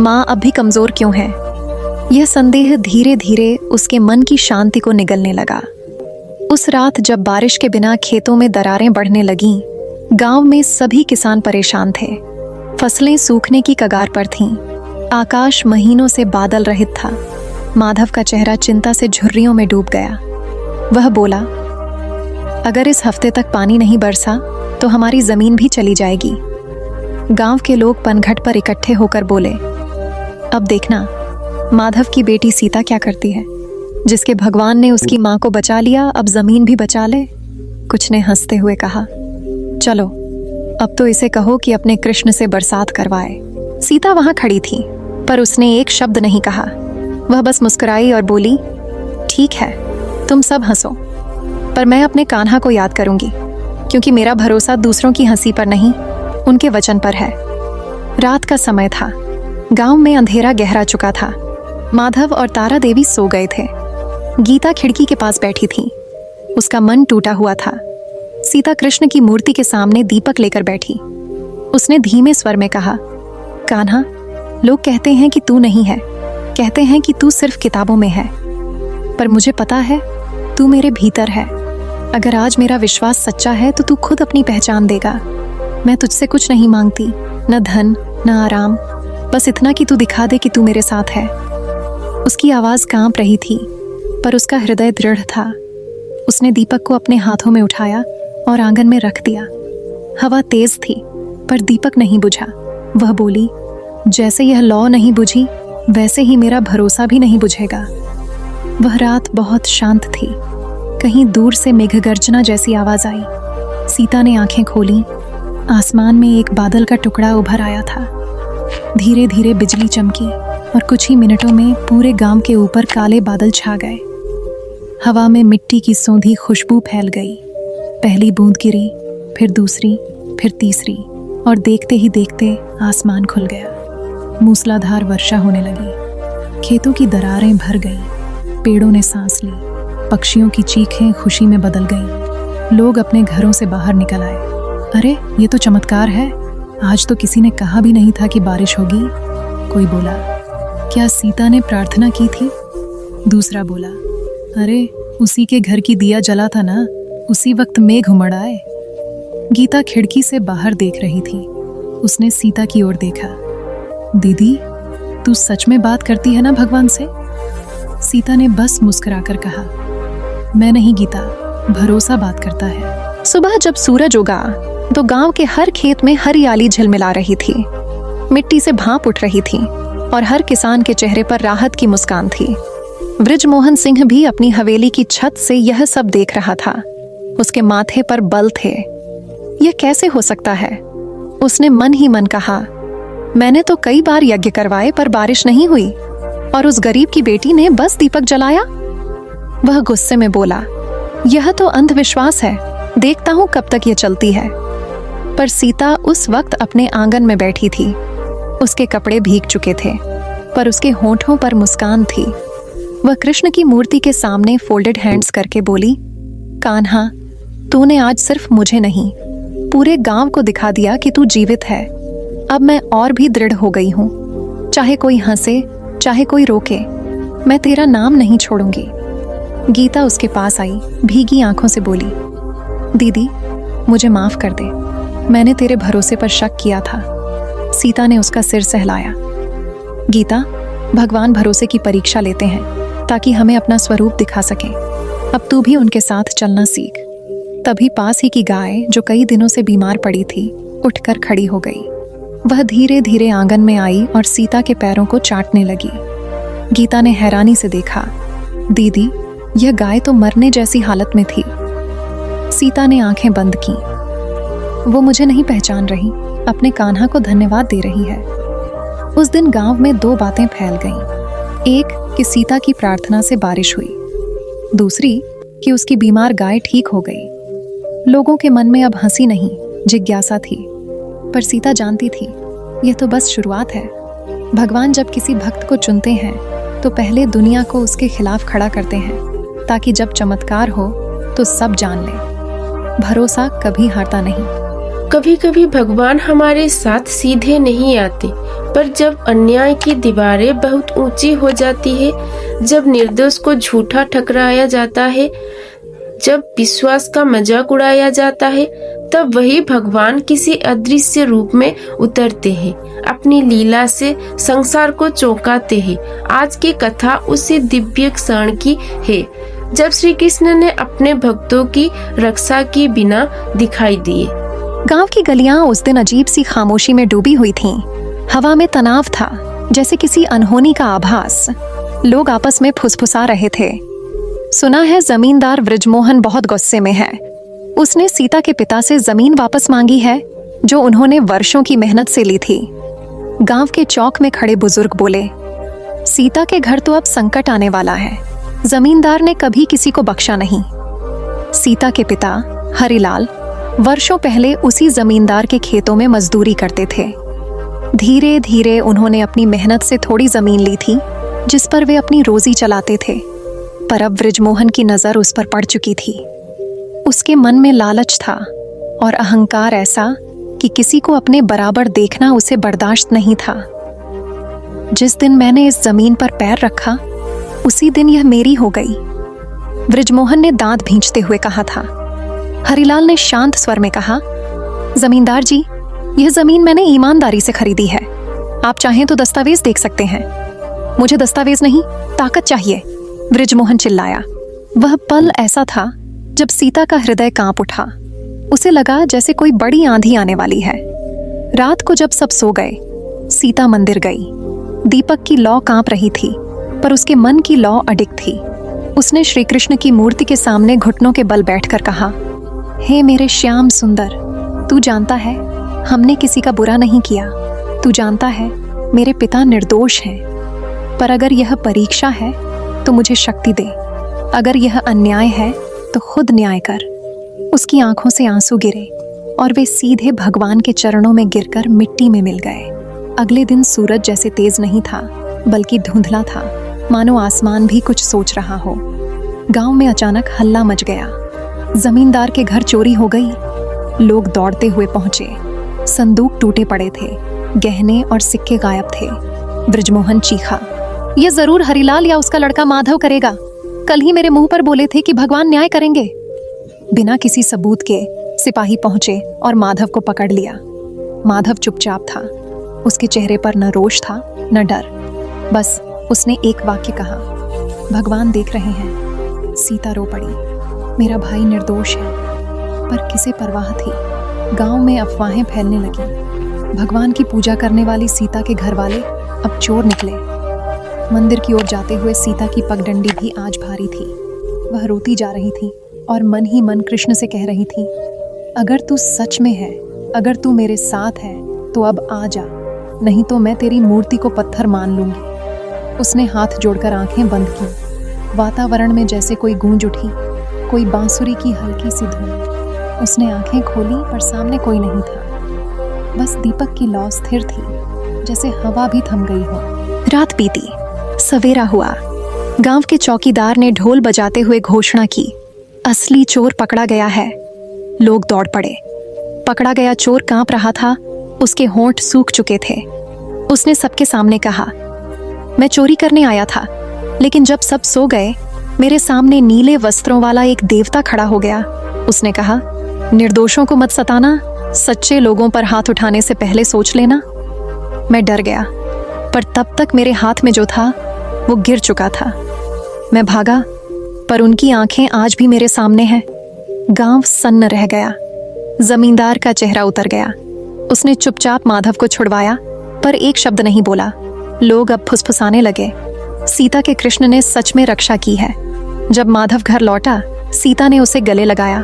माँ अब भी कमजोर क्यों है? यह संदेह धीरे धीरे उसके मन की शांति को निगलने लगा। उस रात जब बारिश के बिना खेतों में दरारें बढ़ने लगीं, गांव में सभी किसान परेशान थे। फसलें सूखने की कगार पर थीं। आकाश महीनों से बादल रहित था। माधव का चेहरा चिंता से झुर्रियों में डूब गया। वह बोला, अगर इस हफ्ते तक पानी नहीं बरसा तो हमारी जमीन भी चली जाएगी। गांव के लोग पनघट पर इकट्ठे होकर बोले, अब देखना माधव की बेटी सीता क्या करती है। जिसके भगवान ने उसकी माँ को बचा लिया, अब जमीन भी बचा ले। कुछ ने हंसते हुए कहा, चलो अब तो इसे कहो कि अपने कृष्ण से बरसात करवाए। सीता वहां खड़ी थी पर उसने एक शब्द नहीं कहा। वह बस मुस्कुराई और बोली, ठीक है, तुम सब हंसो, पर मैं अपने कान्हा को याद करूंगी, क्योंकि मेरा भरोसा दूसरों की हंसी पर नहीं, उनके वचन पर है। रात का समय था। गांव में अंधेरा गहरा चुका था। माधव और तारा देवी सो गए थे। गीता खिड़की के पास बैठी थी। उसका मन टूटा हुआ था। सीता कृष्ण की मूर्ति के सामने दीपक लेकर बैठी। उसने धीमे स्वर में कहा, कान्हा, लोग कहते हैं कि तू नहीं है, कहते हैं कि तू सिर्फ किताबों में है, पर मुझे पता है तू मेरे भीतर है। अगर आज मेरा विश्वास सच्चा है तो तू खुद अपनी पहचान देगा। मैं तुझसे कुछ नहीं मांगती, न धन न आराम, बस इतना कि तू दिखा दे कि तू मेरे साथ है। उसकी आवाज कांप रही थी पर उसका हृदय दृढ़ था। उसने दीपक को अपने हाथों में उठाया और आंगन में रख दिया। हवा तेज थी पर दीपक नहीं बुझा। वह बोली, जैसे यह लौ नहीं बुझी वैसे ही मेरा भरोसा भी नहीं बुझेगा। वह रात बहुत शांत थी। कहीं दूर से मेघगर्जना जैसी आवाज आई। सीता ने आंखें खोली। आसमान में एक बादल का टुकड़ा उभर आया था। धीरे धीरे बिजली चमकी और कुछ ही मिनटों में पूरे गांव के ऊपर काले बादल छा गए। हवा में मिट्टी की सौंधी खुशबू फैल गई। पहली बूंद गिरी, फिर दूसरी, फिर तीसरी, और देखते ही देखते आसमान खुल गया। मूसलाधार वर्षा होने लगी। खेतों की दरारें भर गई। पेड़ों ने सांस ली। पक्षियों की चीखें खुशी में बदल गईं। लोग अपने घरों से बाहर निकल आए। अरे, ये तो चमत्कार है। आज तो किसी ने कहा भी नहीं था कि बारिश होगी। कोई बोला, क्या सीता ने प्रार्थना की थी? दूसरा बोला, अरे उसी के घर की दिया जला था ना, उसी वक्त मेघ उमड़ आए। गीता खिड़की से बाहर देख रही थी। उसने सीता की ओर देखा। दीदी, तू सच में बात करती है ना भगवान से? सीता ने बस मुस्कुराकर कहा, मैं नहीं गीता, भरोसा बात करता है। सुबह जब सूरज उगा तो गांव के हर खेत में हरियाली झिलमिला रही थी। मिट्टी से भाप उठ रही थी और हर किसान के चेहरे पर राहत की मुस्कान थी। बृजमोहन सिंह भी अपनी हवेली की छत से यह सब देख रहा था। उसके माथे पर बल थे। यह कैसे हो सकता है? उसने मन ही मन कहा, मैंने तो कई बार यज्ञ करवाए पर बारिश नहीं हुई, और उस गरीब की बेटी ने बस दीपक जलाया। वह गुस्से में बोला, यह तो अंधविश्वास है, देखता हूँ कब तक ये चलती है। पर सीता उस वक्त अपने आंगन में बैठी थी। उसके कपड़े भीग चुके थे, पर उसके होंठों पर मुस्कान थी। वह कृष्ण की मूर्ति के सामने फोल्डेड हैंड्स करके बोली, कान्हा, तूने आज सिर्फ मुझे नहीं, पूरे गांव को दिखा दिया कि तू जीवित है। अब मैं और भी दृढ़ हो गई हूँ। चाहे कोई हंसे, चाहे कोई रोके, मैं तेरा नाम नहीं छोड़ूंगी। गीता उसके पास आई, भीगी आंखों से बोली, दीदी, मुझे माफ कर दे, मैंने तेरे भरोसे पर शक किया था। सीता ने उसका सिर सहलाया। गीता, भगवान भरोसे की परीक्षा लेते हैं ताकि हमें अपना स्वरूप दिखा सके। अब तू भी उनके साथ चलना सीख। तभी पास ही की गाय, जो कई दिनों से बीमार पड़ी थी, उठकर खड़ी हो गई। वह धीरे धीरे आंगन में आई और सीता के पैरों को चाटने लगी। गीता ने हैरानी से देखा, दीदी, यह गाय तो मरने जैसी हालत में थी। सीता ने आंखें बंद की। वो मुझे नहीं पहचान रही, अपने कान्हा को धन्यवाद दे रही है। उस दिन गांव में दो बातें फैल गईं। एक कि सीता की प्रार्थना से बारिश हुई, दूसरी कि उसकी बीमार गाय ठीक हो गई। लोगों के मन में अब हंसी नहीं, जिज्ञासा थी। पर सीता जानती थी, यह तो बस शुरुआत है। भगवान जब किसी भक्त को चुनते हैं तो पहले दुनिया को उसके खिलाफ खड़ा करते हैं, ताकि जब चमत्कार हो तो सब जान लें। भरोसा कभी हारता नहीं। कभी कभी भगवान हमारे साथ सीधे नहीं आते, पर जब अन्याय की दीवारें बहुत ऊंची हो जाती है, जब निर्दोष को झूठा ठकराया जाता है, जब विश्वास का मजाक उड़ाया जाता है, तब वही भगवान किसी अदृश्य रूप में उतरते हैं, अपनी लीला से संसार को चौंकाते हैं। आज की कथा उसी दिव्य क्षण की है जब श्री कृष्ण ने अपने भक्तों की रक्षा की बिना दिखाई दिए। गांव की गलियां उस दिन अजीब सी खामोशी में डूबी हुई थीं। हवा में तनाव था, जैसे किसी अनहोनी का आभास। लोग आपस में फुसफुसा रहे थे। सुना है जमींदार वृजमोहन बहुत गुस्से में है। उसने सीता के पिता से जमीन वापस मांगी है, जो उन्होंने वर्षों की मेहनत से ली थी। गांव के चौक में खड़े बुजुर्ग बोले, सीता के घर तो अब संकट आने वाला है। जमींदार ने कभी किसी को बख्शा नहीं। सीता के पिता हरिलाल वर्षों पहले उसी जमींदार के खेतों में मजदूरी करते थे। धीरे धीरे उन्होंने अपनी मेहनत से थोड़ी जमीन ली थी, जिस पर वे अपनी रोजी चलाते थे। पर अब वृजमोहन की नजर उस पर पड़ चुकी थी। उसके मन में लालच था और अहंकार ऐसा कि किसी को अपने बराबर देखना उसे बर्दाश्त नहीं था। जिस दिन मैंने इस जमीन पर पैर रखा, उसी दिन यह मेरी हो गई, वृजमोहन ने दांत भींचते हुए कहा था। हरिलाल ने शांत स्वर में कहा, जमींदार जी, यह जमीन मैंने ईमानदारी से खरीदी है। आप चाहें तो दस्तावेज देख सकते हैं। मुझे दस्तावेज नहीं, ताकत चाहिए, वृजमोहन चिल्लाया। वह पल ऐसा था जब सीता का हृदय कांप उठा। उसे लगा जैसे कोई बड़ी आंधी आने वाली है। रात को जब सब सो गए, सीता मंदिर गई। दीपक की लौ कांप रही थी, पर उसके मन की लौ अडिग थी। उसने श्री कृष्ण की मूर्ति के सामने घुटनों के बल बैठकर कहा, हे मेरे श्याम सुंदर, तू जानता है हमने किसी का बुरा नहीं किया। तू जानता है मेरे पिता निर्दोष हैं। पर अगर यह परीक्षा है तो मुझे शक्ति दे। अगर यह अन्याय है तो खुद न्याय कर। उसकी आंखों से आंसू गिरे और वे सीधे भगवान के चरणों में गिरकर मिट्टी में मिल गए। अगले दिन सूरज जैसे तेज नहीं था, बल्कि धुंधला था, मानो आसमान भी कुछ सोच रहा हो। गांव में अचानक हल्ला मच गया। जमींदार के घर चोरी हो गई। लोग दौड़ते हुए पहुंचे। संदूक टूटे पड़े थे, गहने और सिक्के गायब थे। वृजमोहन चीखा, यह जरूर हरिलाल या उसका लड़का माधव करेगा। कल ही मेरे मुंह पर बोले थे कि भगवान न्याय करेंगे। बिना किसी सबूत के सिपाही पहुंचे और माधव को पकड़ लिया। माधव चुपचाप था। उसके चेहरे पर न रोष था न डर। बस उसने एक वाक्य कहा, भगवान देख रहे हैं। सीता रो पड़ी, मेरा भाई निर्दोष है। पर किसे परवाह थी। गांव में अफवाहें फैलने लगी। भगवान की पूजा करने वाली सीता के घर वाले अब चोर निकले। मंदिर की ओर जाते हुए सीता की पगडंडी भी आज भारी थी। वह रोती जा रही थी और मन ही मन कृष्ण से कह रही थी, अगर तू सच में है, अगर तू मेरे साथ है तो अब आ जा, नहीं तो मैं तेरी मूर्ति को पत्थर मान लूंगी। उसने हाथ जोड़कर आंखें बंद की। वातावरण में जैसे कोई गूंज उठी, कोई बांसुरी की हल्की सी धुन। उसने आंखें खोली पर सामने कोई नहीं था। बस दीपक की लौ स्थिर थी, जैसे हवा भी थम गई हो। रात बीती, सवेरा हुआ। गांव के चौकीदार ने ढोल बजाते हुए घोषणा की, असली चोर पकड़ा गया है। लोग दौड़ पड़े। पकड़ा गया चोर कांप रहा था, उसके होंठ सूख चुके थे। उसने सबके सामने कहा, मैं चोरी करने आया था, लेकिन जब सब सो गए, मेरे सामने नीले वस्त्रों वाला एक देवता खड़ा हो गया। उसने कहा, निर्दोषों को मत सताना, सच्चे लोगों पर हाथ उठाने से पहले सोच लेना। मैं डर गया, पर तब तक मेरे हाथ में जो था वो गिर चुका था। मैं भागा, पर उनकी आंखें आज भी मेरे सामने हैं। गांव सन्न रह गया। जमींदार का चेहरा उतर गया। उसने चुपचाप माधव को छुड़वाया, पर एक शब्द नहीं बोला। लोग अब फुसफुसाने लगे, सीता के कृष्ण ने सच में रक्षा की है। जब माधव घर लौटा, सीता ने उसे गले लगाया।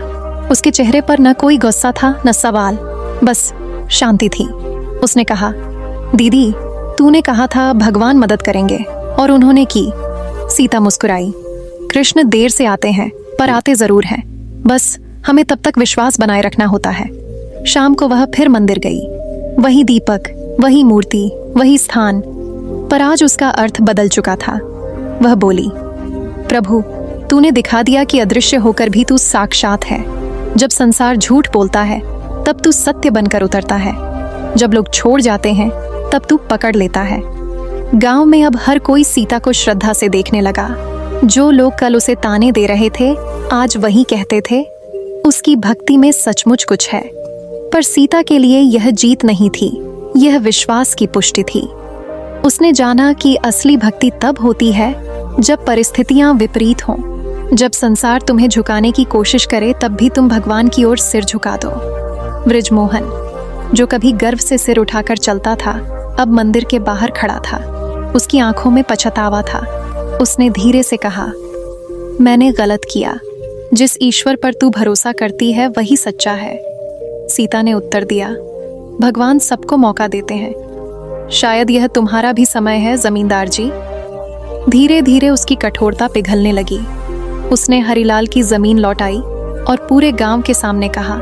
उसके चेहरे पर न कोई गुस्सा था, न सवाल, बस शांति थी। उसने कहा, दीदी, तूने कहा था भगवान मदद करेंगे, और उन्होंने की। सीता मुस्कुराई। कृष्ण देर से आते हैं, पर आते जरूर हैं। बस हमें तब तक विश्वास बनाए रखना होता है। शाम को वह फिर मंदिर गई। वही दीपक, वही मूर्ति, वही स्थान, पर आज उसका अर्थ बदल चुका था। वह बोली, प्रभु, तूने दिखा दिया कि अदृश्य होकर भी तू साक्षात है। जब संसार झूठ बोलता है, तब तू सत्य बनकर उतरता है। जब लोग छोड़ जाते हैं, तब तू पकड़ लेता है। गांव में अब हर कोई सीता को श्रद्धा से देखने लगा। जो लोग कल उसे ताने दे रहे थे, आज वही कहते थे, उसकी भक्ति में सचमुच कुछ है। पर सीता के लिए यह जीत नहीं थी, यह विश्वास की पुष्टि थी। उसने जाना कि असली भक्ति तब होती है जब परिस्थितियां विपरीत हों, जब संसार तुम्हें झुकाने की कोशिश करे, तब भी तुम भगवान की ओर सिर झुका दो। ब्रिजमोहन, जो कभी गर्व से सिर उठाकर चलता था, अब मंदिर के बाहर खड़ा था। उसकी आंखों में पछतावा था। उसने धीरे से कहा, मैंने गलत किया। जिस ईश्वर पर तू भरोसा करती है, वही सच्चा है। सीता ने उत्तर दिया, भगवान सबको मौका देते हैं। शायद यह तुम्हारा भी समय है, जमींदार जी। धीरे धीरे उसकी कठोरता पिघलने लगी। उसने हरिलाल की जमीन लौटाई और पूरे गांव के सामने कहा,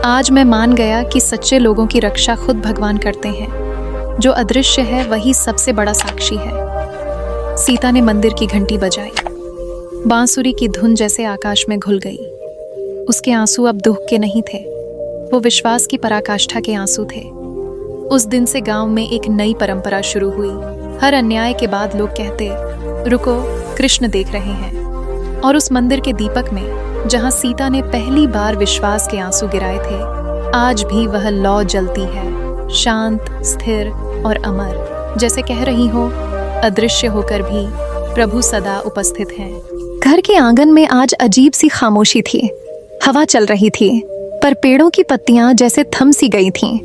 आज मैं मान गया कि सच्चे लोगों की रक्षा खुद भगवान करते हैं। जो अदृश्य है वही सबसे बड़ा साक्षी है। सीता ने मंदिर की घंटी बजाई। बांसुरी की धुन जैसे आकाश में घुल गई। उसके आंसू अब दुख के नहीं थे, वो विश्वास की पराकाष्ठा के आंसू थे। उस दिन से गांव में एक नई परंपरा शुरू हुई। हर अन्याय के बाद लोग कहते, रुको, कृष्ण देख रहे हैं। और उस मंदिर के दीपक में, जहां सीता ने पहली बार विश्वास के आंसू गिराए थे, आज भी वह लौ जलती है, शांत, स्थिर और अमर, जैसे कह रही हो, अदृश्य होकर भी प्रभु सदा उपस्थित हैं। घर के आंगन में आज अजीब सी खामोशी थी। हवा चल रही थी, पर पेड़ों की पत्तियां जैसे थम सी गई थीं।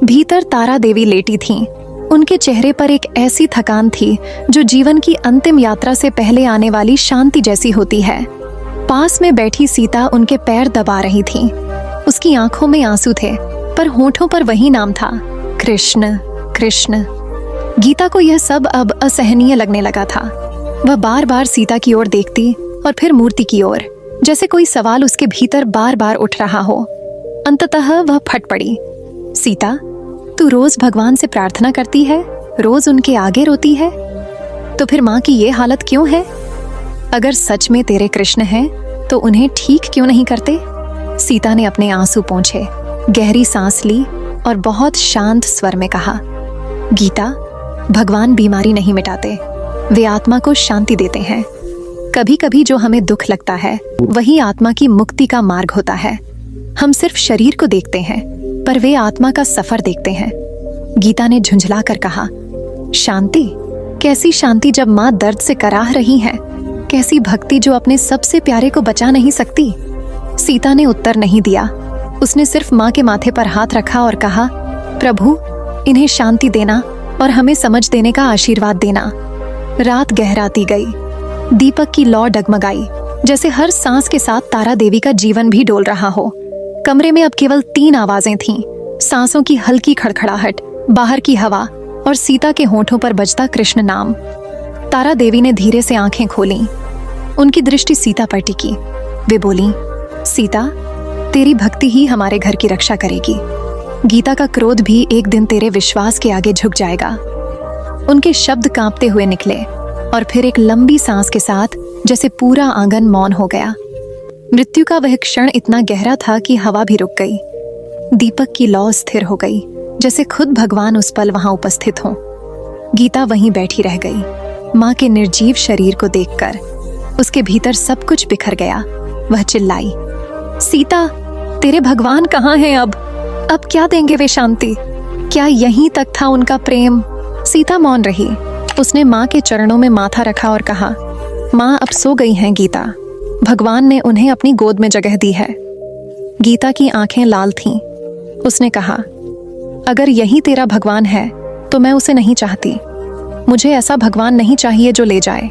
भीतर तारा देवी लेटी थीं। उनके चेहरे पर एक ऐसी थकान थी जो जीवन की अंतिम यात्रा से पहले आने वाली शांति जैसी होती है। पास में बैठी सीता उनके पैर दबा रही थी। उसकी आंखों में आंसू थे, पर होठों पर वही नाम था, कृष्ण कृष्ण। गीता को यह सब अब असहनीय लगने लगा था। वह बार बार सीता की ओर देखती और फिर मूर्ति की ओर, जैसे कोई सवाल उसके भीतर बार बार उठ रहा हो। अंततः वह फट पड़ी। सीता, तू रोज भगवान से प्रार्थना करती है, रोज उनके आगे रोती है, तो फिर माँ की ये हालत क्यों है? अगर सच में तेरे कृष्ण हैं, तो उन्हें ठीक क्यों नहीं करते? सीता ने अपने आंसू पोंछे, गहरी सांस ली और बहुत शांत स्वर में कहा, गीता, भगवान बीमारी नहीं मिटाते, वे आत्मा को शांति देते हैं। कभी कभी जो हमें दुख लगता है, वही आत्मा की मुक्ति का मार्ग होता है। हम सिर्फ शरीर को देखते हैं, पर वे आत्मा का सफर देखते हैं। गीता ने झुंझला कर कहा, शांति? कैसी शांति जब माँ दर्द से कराह रही हैं? कैसी भक्ति जो अपने सबसे प्यारे को बचा नहीं सकती? सीता ने उत्तर नहीं दिया। उसने सिर्फ माँ के माथे पर हाथ रखा और कहा, प्रभु, इन्हें शांति देना और हमें समझ देने का आशीर्वाद देना। रात गहराती गई। दीपक की लौ डगमगाई, जैसे हर सांस के साथ तारा देवी का जीवन भी डोल रहा हो। कमरे में अब केवल 3 आवाजें थीं, सांसों की हल्की खड़खड़ाहट, बाहर की हवा और सीता के होठों पर बजता कृष्ण नाम। तारा देवी ने धीरे से आंखें खोलीं। उनकी दृष्टि सीता पर टिकी। वे बोली, सीता, तेरी भक्ति ही हमारे घर की रक्षा करेगी। गीता का क्रोध भी एक दिन तेरे विश्वास के आगे झुक जाएगा। उनके शब्द कांपते हुए निकले और फिर एक लंबी सांस के साथ जैसे पूरा आंगन मौन हो गया। मृत्यु का वह क्षण इतना गहरा था कि हवा भी रुक गई। दीपक की लौ स्थिर हो गई, जैसे खुद भगवान उस पल वहां उपस्थित हो। गीता वहीं बैठी रह गई, माँ के निर्जीव शरीर को देखकर। उसके भीतर सब कुछ बिखर गया। वह चिल्लाई, सीता, तेरे भगवान कहाँ हैं अब क्या देंगे वे शांति? क्या यहीं तक था उनका प्रेम? सीता मौन रही। उसने माँ के चरणों में माथा रखा और कहा, माँ अब सो गई हैं गीता। भगवान ने उन्हें अपनी गोद में जगह दी है। गीता की आंखें लाल थीं। उसने कहा, अगर यही तेरा भगवान है तो मैं उसे नहीं चाहती। मुझे ऐसा भगवान नहीं चाहिए जो ले जाए।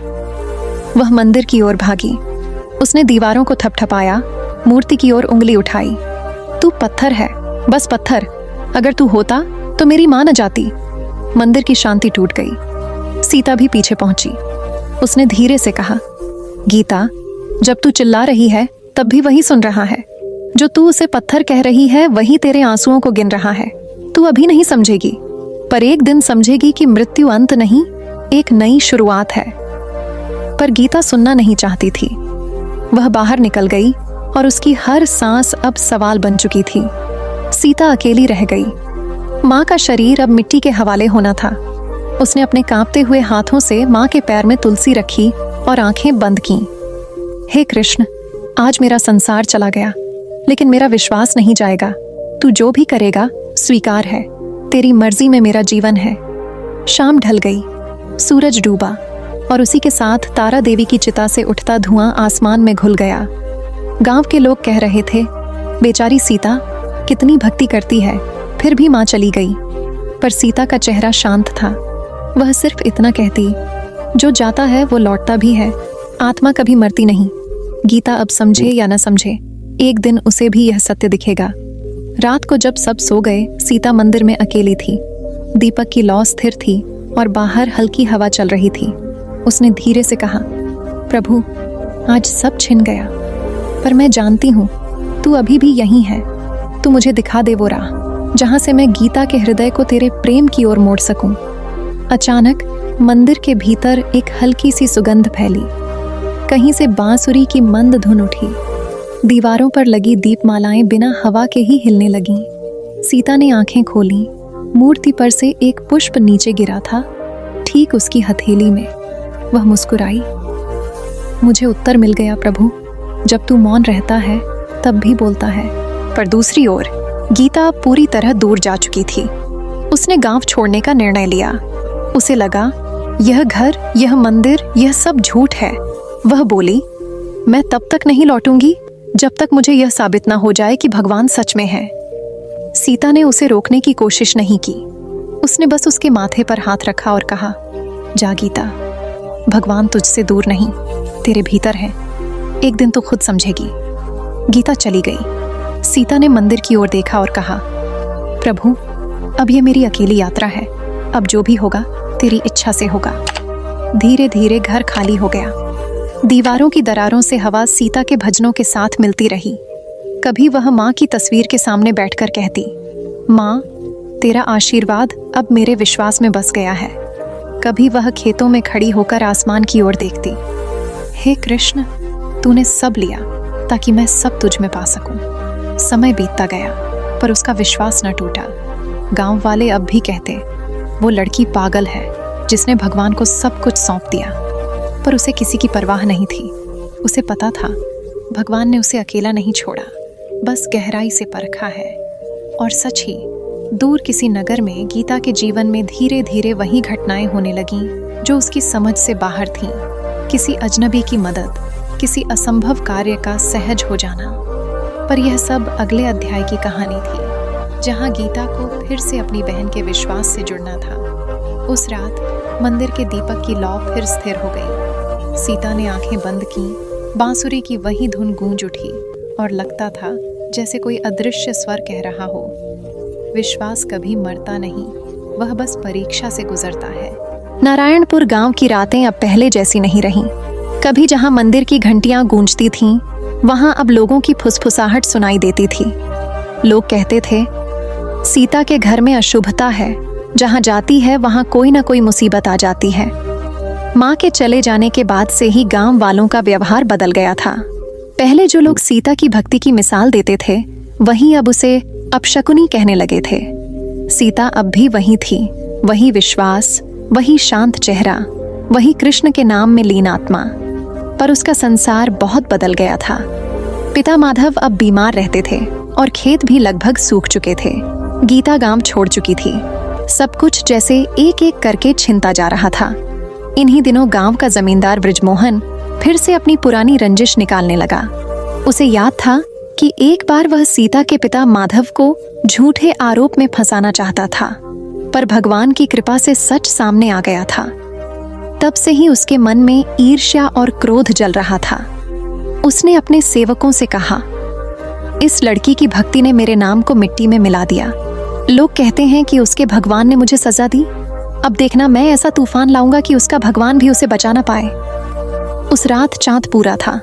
वह मंदिर की ओर भागी। उसने दीवारों को थपथपाया, मूर्ति की ओर उंगली उठाई। तू पत्थर है, बस पत्थर। अगर तू होता तो मेरी मां न जाती। मंदिर की शांति टूट गई। सीता भी पीछे पहुंची। उसने धीरे से कहा, गीता, जब तू चिल्ला रही है तब भी वही सुन रहा है। जो तू उसे पत्थर कह रही है वही तेरे आंसुओं को गिन रहा है। तू अभी नहीं समझेगी, पर एक दिन समझेगी कि मृत्यु अंत नहीं, एक नई शुरुआत है। पर गीता सुनना नहीं चाहती थी। वह बाहर निकल गई और उसकी हर सांस अब सवाल बन चुकी थी। सीता अकेली रह गई। माँ का शरीर अब मिट्टी के हवाले होना था। उसने अपने कांपते हुए हाथों से माँ के पैर में तुलसी रखी और आंखें बंद कीं। हे कृष्ण, आज मेरा संसार चला गया, लेकिन मेरा विश्वास नहीं जाएगा। तू जो भी करेगा स्वीकार है। तेरी मर्जी में मेरा जीवन है। शाम ढल गई, सूरज डूबा और उसी के साथ तारा देवी की चिता से उठता धुआं आसमान में घुल गया। गांव के लोग कह रहे थे, बेचारी सीता कितनी भक्ति करती है, फिर भी माँ चली गई। पर सीता का चेहरा शांत था। वह सिर्फ इतना कहती, जो जाता है वो लौटता भी है, आत्मा कभी मरती नहीं। गीता अब समझे या न समझे, एक दिन उसे भी यह सत्य दिखेगा। रात को जब सब सो गए, सीता मंदिर में अकेली थी। दीपक की लौ स्थिर थी और बाहर हल्की हवा चल रही थी। उसने धीरे से कहा, प्रभु, आज सब छिन गया, पर मैं जानती हूँ तू अभी भी यहीं है। तू मुझे दिखा दे वो राह, जहाँ से मैं गीता के हृदय को तेरे प्रेम की ओर मोड़ सकूं। अचानक मंदिर के भीतर एक हल्की सी सुगंध फैली। कहीं से बांसुरी की मंद धुन उठी। दीवारों पर लगी दीपमालाएं बिना हवा के ही हिलने लगीं। सीता ने आंखें खोलीं। मूर्ति पर से एक पुष्प नीचे गिरा था, ठीक उसकी हथेली में। वह मुस्कुराई। मुझे उत्तर मिल गया प्रभु। जब तू मौन रहता है तब भी बोलता है। पर दूसरी ओर गीता पूरी तरह दूर जा चुकी थी। उसने गांव छोड़ने का निर्णय लिया। उसे लगा, यह घर, यह मंदिर, यह सब झूठ है। वह बोली, मैं तब तक नहीं लौटूंगी जब तक मुझे यह साबित ना हो जाए कि भगवान सच में है। सीता ने उसे रोकने की कोशिश नहीं की। उसने बस उसके माथे पर हाथ रखा और कहा, जा गीता, भगवान तुझसे दूर नहीं, तेरे भीतर है। एक दिन तो खुद समझेगी। गीता चली गई। सीता ने मंदिर की ओर देखा और कहा, प्रभु, अब ये मेरी अकेली यात्रा है। अब जो भी होगा तेरी इच्छा से होगा। धीरे धीरे घर खाली हो गया। दीवारों की दरारों से हवा सीता के भजनों के साथ मिलती रही। कभी वह माँ की तस्वीर के सामने बैठकर कहती, माँ, तेरा आशीर्वाद अब मेरे विश्वास में बस गया है। कभी वह खेतों में खड़ी होकर आसमान की ओर देखती, हे कृष्ण, तूने सब लिया ताकि मैं सब तुझ में पा सकूं। समय बीतता गया पर उसका विश्वास न टूटा। गांव वाले अब भी कहते, वो लड़की पागल है जिसने भगवान को सब कुछ सौंप दिया। पर उसे किसी की परवाह नहीं थी। उसे पता था भगवान ने उसे अकेला नहीं छोड़ा, बस गहराई से परखा है। और सच ही, दूर किसी नगर में गीता के जीवन में धीरे धीरे वही घटनाएं होने लगीं जो उसकी समझ से बाहर थीं। किसी अजनबी की मदद, किसी असंभव कार्य का सहज हो जाना। पर यह सब अगले अध्याय की कहानी थी, जहां गीता को फिर से अपनी बहन के विश्वास से जुड़ना था। उस रात मंदिर के दीपक की लौ फिर स्थिर हो गई। सीता ने आंखें बंद की। बांसुरी की वही धुन गूंज उठी और लगता था जैसे कोई अदृश्य स्वर कह रहा हो, विश्वास कभी मरता नहीं, वह बस परीक्षा से गुजरता है। नारायणपुर गांव की रातें अब पहले जैसी नहीं रहीं। कभी जहां मंदिर की घंटियां गूंजती थीं, वहां अब लोगों की फुसफुसाहट सुनाई देती थी। लोग कहते थे, सीता के घर में अशुभता है, जहां जाती है वहां कोई ना कोई मुसीबत आ जाती है। माँ के चले जाने के बाद से ही गांव वालों का व्यवहार बदल गया था। पहले जो लोग सीता की भक्ति की मिसाल देते थे, वहीं अब उसे अपशकुनी कहने लगे थे। सीता अब भी वही थी, वही विश्वास, वही शांत चेहरा, वही कृष्ण के नाम में लीन आत्मा। पर उसका संसार बहुत बदल गया था। पिता माधव अब बीमार रहते थे और खेत भी लगभग सूख चुके थे। गीता गांव छोड़ चुकी थी। सब कुछ जैसे एक एक करके छिनता जा रहा था। इन्हीं दिनों गांव का जमींदार ब्रिजमोहन फिर से अपनी पुरानी रंजिश निकालने लगा। उसे याद था कि एक बार वह सीता के पिता माधव को झूठे आरोप में फंसाना चाहता था, पर भगवान की कृपा से सच सामने आ गया था। तब से ही उसके मन में ईर्ष्या और क्रोध जल रहा था। उसने अपने सेवकों से कहा, इस लड़की की भक्ति ने मेरे नाम को मिट्टी में मिला दिया। लोग कहते हैं कि उसके भगवान ने मुझे सजा दी। अब देखना, मैं ऐसा तूफान लाऊंगा कि उसका भगवान भी उसे बचा ना पाए। उस रात चांद पूरा था,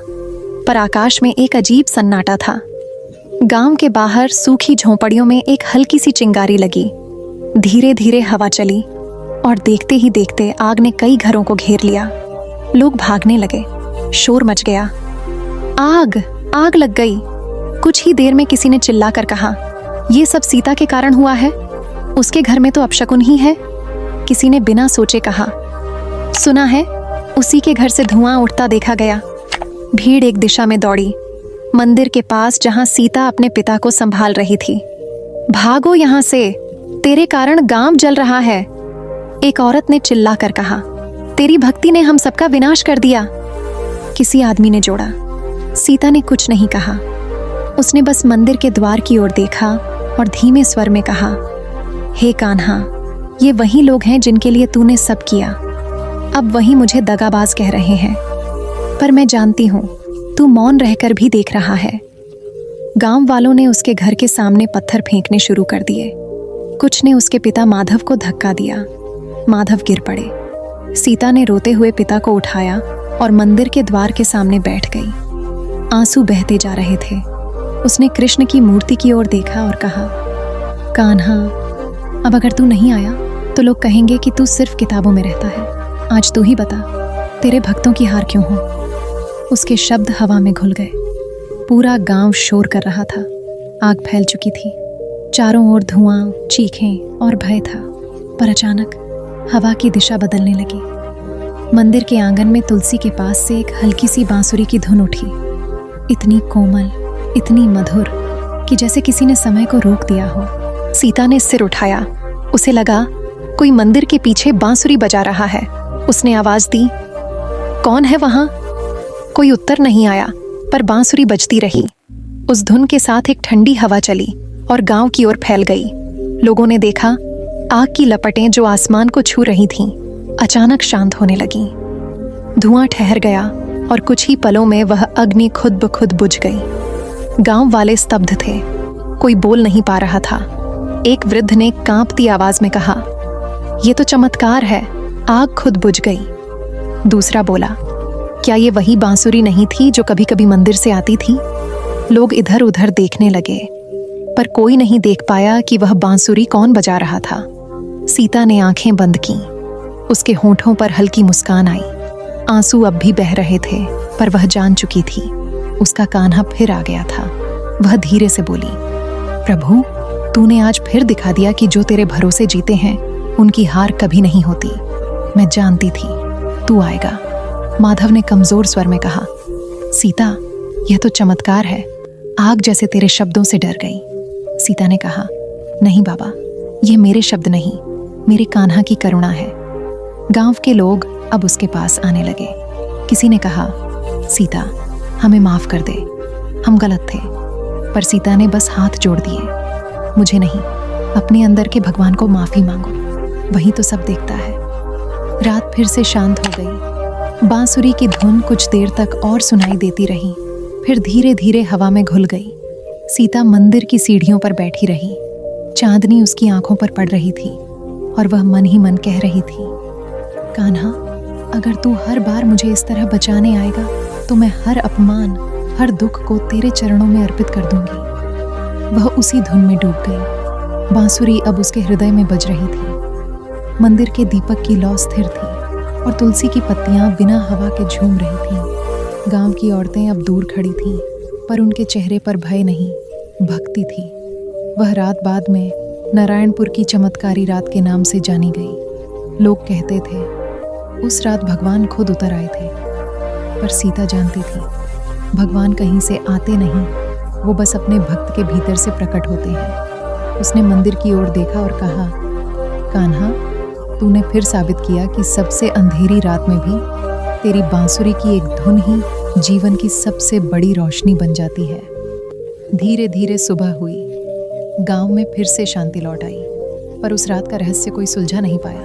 पर आकाश में एक अजीब सन्नाटा था। गांव के बाहर सूखी झोंपड़ियों में एक हल्की सी चिंगारी लगी। धीरे धीरे हवा चली और देखते ही देखते आग ने कई घरों को घेर लिया। लोग भागने लगे, शोर मच गया। आग, आग लग गई। कुछ ही देर में किसी ने चिल्लाकर कहा, ये सब सीता के कारण हुआ है। उसके घर में तो अपशकुन ही है। किसी ने बिना सोचे कहा, सुना है उसी के घर से धुआं उठता देखा गया। भीड़ एक दिशा में दौड़ी, मंदिर के पास जहां सीता अपने पिता को संभाल रही थी। भागो यहां से, तेरे कारण गांव जल रहा है। एक औरत ने चिल्लाकर कहा, तेरी भक्ति ने हम सबका विनाश कर दिया। किसी आदमी ने जोड़ा, सीता ने कुछ नहीं कहा। उसने बस मंदिर के द्वार की ओर देखा और धीमे स्वर में कहा, हे कान्हा, ये वही लोग हैं जिनके लिए तूने सब किया। अब वही मुझे दगाबाज कह रहे हैं, पर मैं जानती हूं तू मौन रहकर भी देख रहा है। गांव वालों ने उसके घर के सामने पत्थर फेंकने शुरू कर दिए। कुछ ने उसके पिता माधव को धक्का दिया। माधव गिर पड़े। सीता ने रोते हुए पिता को उठाया और मंदिर के द्वार के सामने बैठ गई। आंसू बहते जा रहे थे। उसने कृष्ण की मूर्ति की ओर देखा और कहा, कान्हा, अब अगर तू नहीं आया तो लोग कहेंगे कि तू सिर्फ किताबों में रहता है। आज तू ही बता, तेरे भक्तों की हार क्यों हो? उसके शब्द हवा में घुल गए। पूरा गांव शोर कर रहा था। आग फैल चुकी थी। चारों ओर धुआं, चीखें और भय था। पर अचानक हवा की दिशा बदलने लगी। मंदिर के आंगन में तुलसी के पास से एक हल्की सी बांसुरी की धुन उठी। इतनी कोमल, इतनी मधुर कि जैसे किसी ने समय को रोक दिया हो। सीता ने सिर उठाया। उसे लगा कोई मंदिर के पीछे बांसुरी बजा रहा है। उसने आवाज दी, कौन है वहां? कोई उत्तर नहीं आया, पर बांसुरी बजती रही। उस धुन के साथ एक ठंडी हवा चली और गांव की ओर फैल गई। लोगों ने देखा, आग की लपटें जो आसमान को छू रही थीं, अचानक शांत होने लगीं। धुआं ठहर गया और कुछ ही पलों में वह अग्नि खुद ब खुद बुझ गई। गांव वाले स्तब्ध थे। कोई बोल नहीं पा रहा था। एक वृद्ध ने कांपती आवाज में कहा, यह तो चमत्कार है, आग खुद बुझ गई। दूसरा बोला, क्या ये वही बांसुरी नहीं थी जो कभी कभी मंदिर से आती थी? लोग इधर उधर देखने लगे, पर कोई नहीं देख पाया कि वह बांसुरी कौन बजा रहा था। सीता ने आंखें बंद की। उसके होंठों पर हल्की मुस्कान आई। आंसू अब भी बह रहे थे, पर वह जान चुकी थी। उसका कान्हा फिर आ गया था। वह धीरे से बोली, प्रभु, तूने आज फिर दिखा दिया कि जो तेरे भरोसे जीते हैं उनकी हार कभी नहीं होती। मैं जानती थी तू आएगा। माधव ने कमजोर स्वर में कहा, सीता, यह तो चमत्कार है। आग जैसे तेरे शब्दों से डर गई। सीता ने कहा, नहीं बाबा, यह मेरे शब्द नहीं, मेरे कान्हा की करुणा है। गांव के लोग अब उसके पास आने लगे। किसी ने कहा, सीता, हमें माफ कर दे, हम गलत थे। पर सीता ने बस हाथ जोड़ दिए। मुझे नहीं, अपने अंदर के भगवान को माफी मांगो, वही तो सब देखता है। रात फिर से शांत हो गई। बांसुरी की धुन कुछ देर तक और सुनाई देती रही, फिर धीरे धीरे हवा में घुल गई। सीता मंदिर की सीढ़ियों पर बैठी रही। चांदनी उसकी आंखों पर पड़ रही थी और वह मन ही मन कह रही थी, कान्हा, अगर तू हर बार मुझे इस तरह बचाने आएगा तो मैं हर अपमान, हर दुख को तेरे चरणों में अर्पित कर दूंगी। वह उसी धुन में डूब गई। बांसुरी अब उसके हृदय में बज रही थी। मंदिर के दीपक की लौ स्थिर थी और तुलसी की पत्तियां बिना हवा के झूम रही थीं। गांव की औरतें अब दूर खड़ी थीं, पर उनके चेहरे पर भय नहीं, भक्ति थी। वह रात बाद में नारायणपुर की चमत्कारी रात के नाम से जानी गई। लोग कहते थे उस रात भगवान खुद उतर आए थे, पर सीता जानती थी भगवान कहीं से आते नहीं, वो बस अपने भक्त के भीतर से प्रकट होते हैं। उसने मंदिर की ओर देखा और कहा, कान्हा, तूने फिर साबित किया कि सबसे अंधेरी रात में भी तेरी बांसुरी की एक धुन ही जीवन की सबसे बड़ी रोशनी बन जाती है। धीरे धीरे सुबह हुई। गांव में फिर से शांति लौट आई, पर उस रात का रहस्य कोई सुलझा नहीं पाया।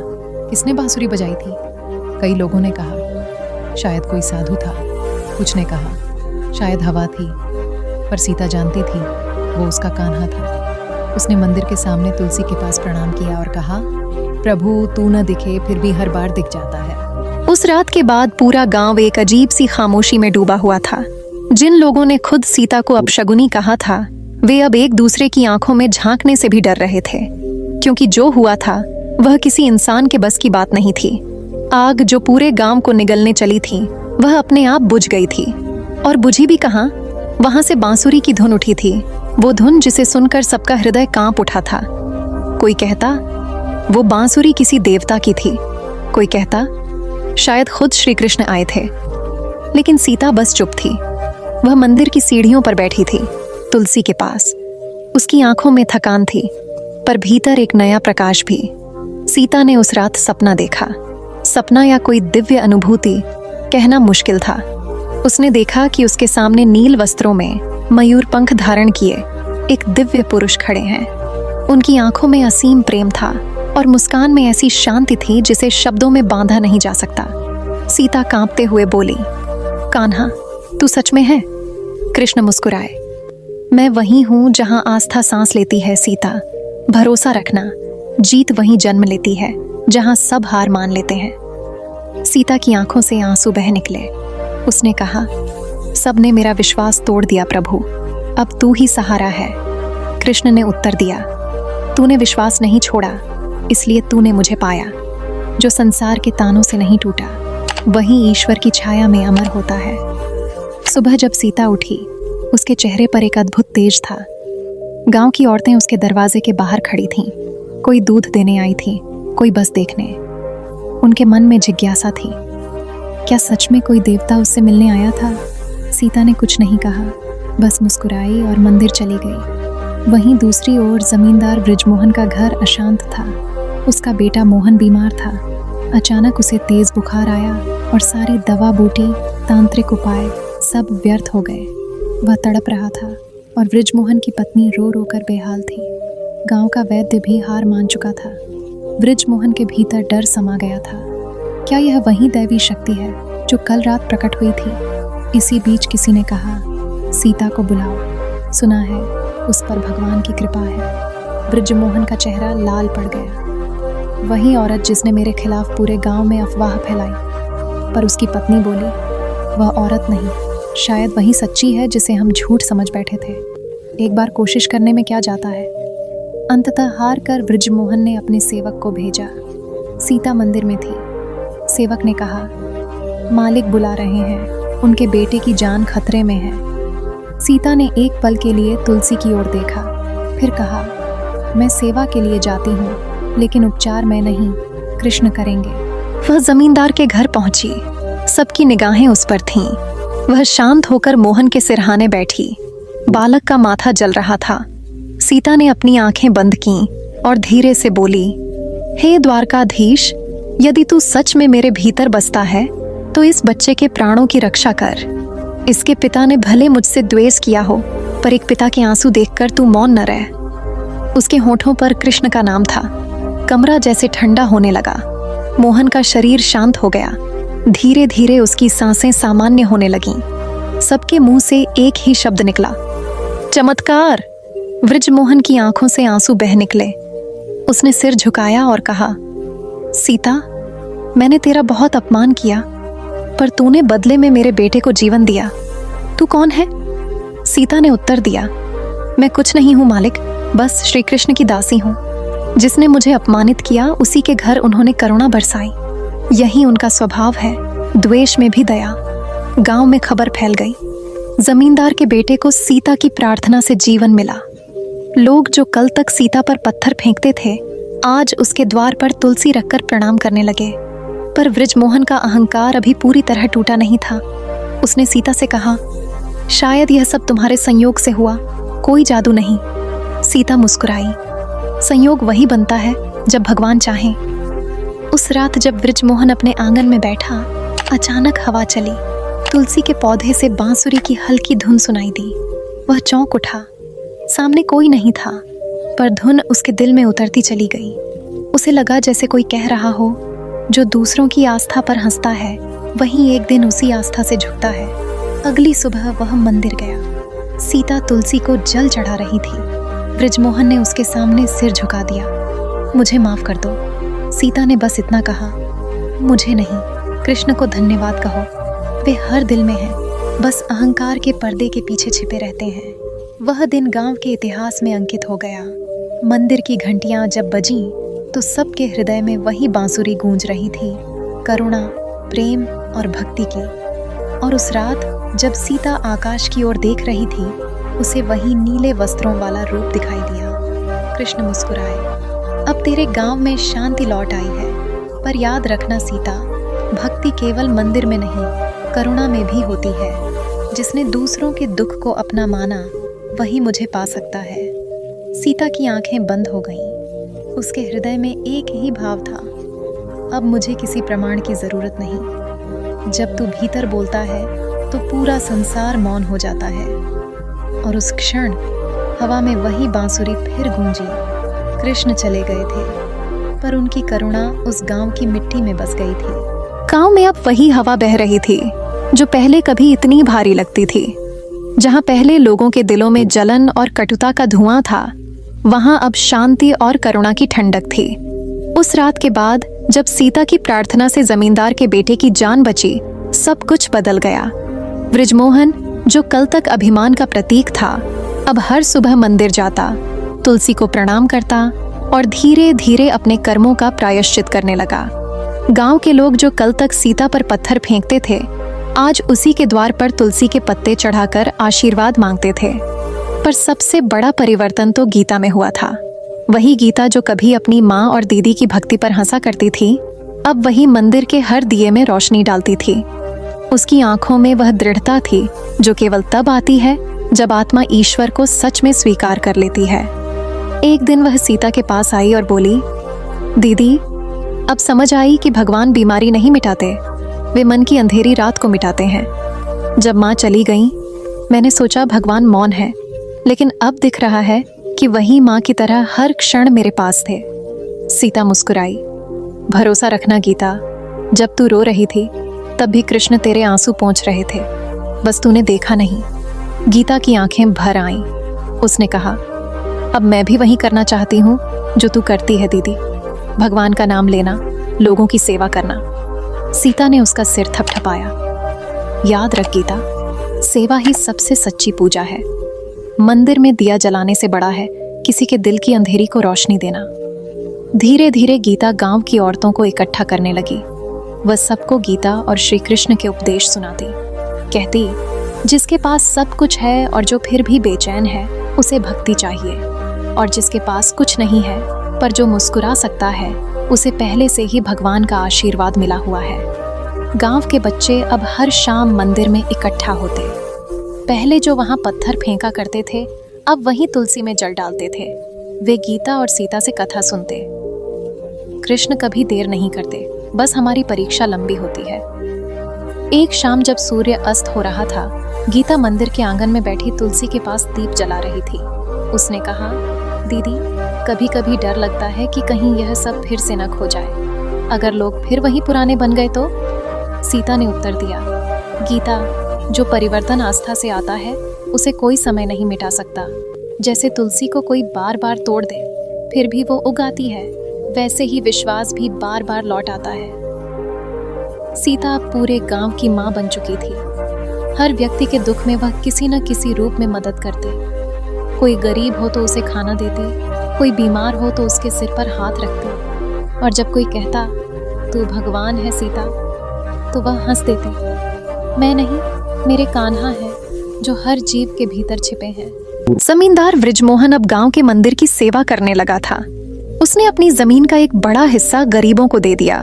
किसने बांसुरी बजाई थी? कई लोगों ने कहा शायद कोई साधु था, कुछ ने कहा शायद हवा थी, पर सीता जानती थी वो उसका कान्हा था। उसने मंदिर के सामने तुलसी के पास प्रणाम किया और कहा, प्रभु, तू न दिखे फिर भी हर बार दिख जाता है। उस रात के बाद पूरा गांव एक अजीब सी खामोशी में डूबा हुआ था। जिन लोगों ने खुद सीता को अपशगुनी कहा था, वे अब एक दूसरे की आंखों में झांकने से भी डर रहे थे, क्योंकि जो हुआ था वह किसी इंसान के बस की बात नहीं थी। आग जो पूरे गांव को निगलने चली थी, वह अपने आप बुझ गई थी। और बुझी भी कहाँ, वहां से बांसुरी की धुन उठी थी, वो धुन जिसे सुनकर सबका हृदय कांप उठा था। कोई कहता वो बांसुरी किसी देवता की थी, कोई कहता शायद खुद श्री कृष्ण आए थे। लेकिन सीता बस चुप थी। वह मंदिर की सीढ़ियों पर बैठी थी, तुलसी के पास। उसकी आंखों में थकान थी, पर भीतर एक नया प्रकाश भी। सीता ने उस रात सपना देखा। सपना या कोई दिव्य अनुभूति, कहना मुश्किल था। उसने देखा कि उसके सामने नील वस्त्रों में मयूर पंख धारण किए एक दिव्य पुरुष खड़े हैं। उनकी आंखों में असीम प्रेम था और मुस्कान में ऐसी शांति थी जिसे शब्दों में बांधा नहीं जा सकता। सीता कांपते हुए बोली, कान्हा, तू सच में है? कृष्ण मुस्कुराए। मैं वहीं हूं जहां आस्था सांस लेती है सीता। भरोसा रखना, जीत वहीं जन्म लेती है जहां सब हार मान लेते हैं। सीता की आंखों से आंसू बह निकले। उसने कहा, सबने मेरा विश्वास तोड़ दिया प्रभु, अब तू ही सहारा है। कृष्ण ने उत्तर दिया, तूने विश्वास नहीं छोड़ा, इसलिए तूने मुझे पाया। जो संसार के तानों से नहीं टूटा, वही ईश्वर की छाया में अमर होता है। सुबह जब सीता उठी, उसके चेहरे पर एक अद्भुत तेज था। गांव की औरतें उसके दरवाजे के बाहर खड़ी थीं। कोई दूध देने आई थी, कोई बस देखने। उनके मन में जिज्ञासा थी, क्या सच में कोई देवता उससे मिलने आया था? सीता ने कुछ नहीं कहा, बस मुस्कुराई और मंदिर चली गई। वहीं दूसरी ओर जमींदार बृजमोहन का घर अशांत था। उसका बेटा मोहन बीमार था। अचानक उसे तेज बुखार आया और सारी दवा बूटी, तांत्रिक उपाय सब व्यर्थ हो गए। वह तड़प रहा था और बृजमोहन की पत्नी रो रो कर बेहाल थी। गांव का वैद्य भी हार मान चुका था। बृजमोहन के भीतर डर समा गया था। क्या यह वही दैवी शक्ति है जो कल रात प्रकट हुई थी? इसी बीच किसी ने कहा, सीता को बुलाओ, सुना है उस पर भगवान की कृपा है। बृजमोहन का चेहरा लाल पड़ गया। वही औरत जिसने मेरे खिलाफ पूरे गांव में अफवाह फैलाई। पर उसकी पत्नी बोली, वह औरत नहीं, शायद वही सच्ची है जिसे हम झूठ समझ बैठे थे। एक बार कोशिश करने में क्या जाता है। अंततः हार कर बृजमोहन ने अपने सेवक को भेजा। सीता मंदिर में थी। सेवक ने कहा, मालिक बुला रहे हैं, उनके बेटे की जान खतरे में है। सीता ने एक पल के लिए तुलसी की ओर देखा, फिर कहा, मैं सेवा के लिए जाती हूँ, लेकिन उपचार मैं नहीं, कृष्ण करेंगे। वह जमींदार के घर पहुंची। सबकी निगाहें उस पर थीं। वह शांत होकर मोहन के सिरहाने बैठी। बालक का माथा जल रहा था। सीता ने अपनी आंखें बंद कीं और धीरे से बोली, हे द्वारकाधीश, यदि तू सच में मेरे भीतर बसता है तो इस बच्चे के प्राणों की रक्षा कर। इसके पिता ने भले मुझसे द्वेष किया हो, पर एक पिता के आंसू देखकर तू मौन न रह। उसके होठों पर कृष्ण का नाम था। कमरा जैसे ठंडा होने लगा। मोहन का शरीर शांत हो गया। धीरे धीरे उसकी सांसें सामान्य होने लगीं। सबके मुंह से एक ही शब्द निकला, चमत्कार। बृजमोहन की आंखों से आंसू बह निकले। उसने सिर झुकाया और कहा, सीता, मैंने तेरा बहुत अपमान किया, पर तूने बदले में मेरे बेटे को जीवन दिया। तू कौन है? सीता ने उत्तर दिया, मैं कुछ नहीं हूँ मालिक, बस श्री कृष्ण की दासी हूँ। जिसने मुझे अपमानित किया उसी के घर उन्होंने करुणा बरसाई। यही उनका स्वभाव है, द्वेष में भी दया। गांव में खबर फैल गई, जमींदार के बेटे को सीता की प्रार्थना से जीवन मिला। लोग जो कल तक सीता पर पत्थर फेंकते थे, आज उसके द्वार पर तुलसी रखकर प्रणाम करने लगे। पर वृजमोहन का अहंकार अभी पूरी तरह टूटा नहीं था। उसने सीता से कहा, शायद यह सब तुम्हारे संयोग से हुआ, कोई जादू नहीं। सीता मुस्कुराई, संयोग वही बनता है जब भगवान चाहें। उस रात जब वृजमोहन अपने आंगन में बैठा, अचानक हवा चली। तुलसी के पौधे से बांसुरी की हल्की धुन सुनाई दी। वह चौंक उठा। सामने कोई नहीं था, पर धुन उसके दिल में उतरती चली गई। उसे लगा जैसे कोई कह रहा हो, जो दूसरों की आस्था पर हंसता है वहीं एक दिन उसी आस्था से झुकता है। अगली सुबह वह मंदिर गया। सीता तुलसी को जल चढ़ा रही थी। वृजमोहन ने उसके सामने सिर झुका दिया। मुझे माफ कर दो। सीता ने बस इतना कहा, मुझे नहीं, कृष्ण को धन्यवाद कहो। वे हर दिल में हैं, बस अहंकार के पर्दे के पीछे छिपे रहते हैं। वह दिन गांव के इतिहास में अंकित हो गया। मंदिर की घंटियां जब बजीं तो सबके हृदय में वही बांसुरी गूंज रही थी, करुणा, प्रेम और भक्ति की। और उस रात जब सीता आकाश की ओर देख रही थी, उसे वही नीले वस्त्रों वाला रूप दिखाई दिया। कृष्ण मुस्कुराए, अब तेरे गांव में शांति लौट आई है। पर याद रखना सीता, भक्ति केवल मंदिर में नहीं, करुणा में भी होती है। जिसने दूसरों के दुख को अपना माना, वही मुझे पा सकता है। सीता की आंखें बंद हो गईं। उसके हृदय में एक ही भाव था, अब मुझे किसी प्रमाण की जरूरत नहीं। जब तू भीतर बोलता है तो पूरा संसार मौन हो जाता है। और उस क्षण हवा में वही बांसुरी फिर गूंजी। कृष्ण चले गए थे, पर उनकी करुणा उस गांव की मिट्टी में बस गई थी। गांव में अब वही हवा बह रही थी जो पहले कभी इतनी भारी लगती थी। जहां पहले लोगों के दिलों में जलन और कटुता का धुआं था, वहां अब शांति और करुणा की ठंडक थी। उस रात के बाद जब सीता की प्रार्थना से जमींदार के बेटे की जान बची, सब कुछ बदल गया। वृजमोहन, जो कल तक अभिमान का प्रतीक था, अब हर सुबह मंदिर जाता, तुलसी को प्रणाम करता और धीरे धीरे अपने कर्मों का प्रायश्चित करने लगा। गांव के लोग जो कल तक सीता पर पत्थर फेंकते थे, आज उसी के द्वार पर तुलसी के पत्ते चढ़ाकर आशीर्वाद मांगते थे। पर सबसे बड़ा परिवर्तन तो गीता में हुआ था। वही गीता जो कभी अपनी माँ और दीदी की भक्ति पर हंसा करती थी, अब वही मंदिर के हर दिए में रोशनी डालती थी। उसकी आंखों में वह दृढ़ता थी जो केवल तब आती है जब आत्मा ईश्वर को सच में स्वीकार कर लेती है। एक दिन वह सीता के पास आई और बोली, दीदी, अब समझ आई कि भगवान बीमारी नहीं मिटाते, वे मन की अंधेरी रात को मिटाते हैं। जब माँ चली गई, मैंने सोचा भगवान मौन है, लेकिन अब दिख रहा है कि वही माँ की तरह हर क्षण मेरे पास थे। सीता मुस्कुराई, भरोसा रखना गीता, जब तू रो रही थी तब भी कृष्ण तेरे आंसू पोंछ रहे थे, बस तूने देखा नहीं। गीता की आंखें भर आईं। उसने कहा, अब मैं भी वही करना चाहती हूँ जो तू करती है दीदी, भगवान का नाम लेना, लोगों की सेवा करना। सीता ने उसका सिर थपथपाया। याद रख गीता, सेवा ही सबसे सच्ची पूजा है। मंदिर में दिया जलाने से बड़ा है किसी के दिल की अंधेरी को रोशनी देना। धीरे धीरे गीता गांव की औरतों को इकट्ठा करने लगी। वह सबको गीता और श्री कृष्ण के उपदेश सुनाती। कहती, जिसके पास सब कुछ है और जो फिर भी बेचैन है, उसे भक्ति चाहिए। और जिसके पास कुछ नहीं है पर जो मुस्कुरा सकता है, उसे पहले से ही भगवान का आशीर्वाद मिला हुआ है। गांव के बच्चे अब हर शाम मंदिर में इकट्ठा होते। पहले जो वहां पत्थर फेंका करते थे, अब वहीं तुलसी में जल डालते थे। वे गीता और सीता से कथा सुनते। कृष्ण कभी देर नहीं करते, बस हमारी परीक्षा लंबी होती है। एक शाम जब सूर्य अस्त हो रहा था, गीता मंदिर के आंगन में बैठी तुलसी के पास दीप जला रही थी। उसने कहा, दीदी, कभी कभी डर लगता है कि कहीं यह सब फिर से न खो जाए। अगर लोग फिर वही पुराने बन गए तो? सीता ने उत्तर दिया, गीता, जो परिवर्तन आस्था से आता है, उसे कोई समय नहीं मिटा सकता। जैसे तुलसी को कोई बार बार तोड़ दे फिर भी वो उगाती है, वैसे ही विश्वास भी बार बार लौट आता है। सीता पूरे गांव की माँ बन चुकी थी। हर व्यक्ति के दुख में वह किसी न किसी रूप में मदद करते। कोई गरीब हो तो उसे खाना देती, कोई बीमार हो तो उसके सिर पर हाथ रखती, और जब कोई कहता तू भगवान है सीता, तो वह हंस देती। मैं नहीं, मेरे कान्हा है जो हर जीव के भीतर छिपे हैं। जमींदार वृजमोहन अब गांव के मंदिर की सेवा करने लगा था। उसने अपनी जमीन का एक बड़ा हिस्सा गरीबों को दे दिया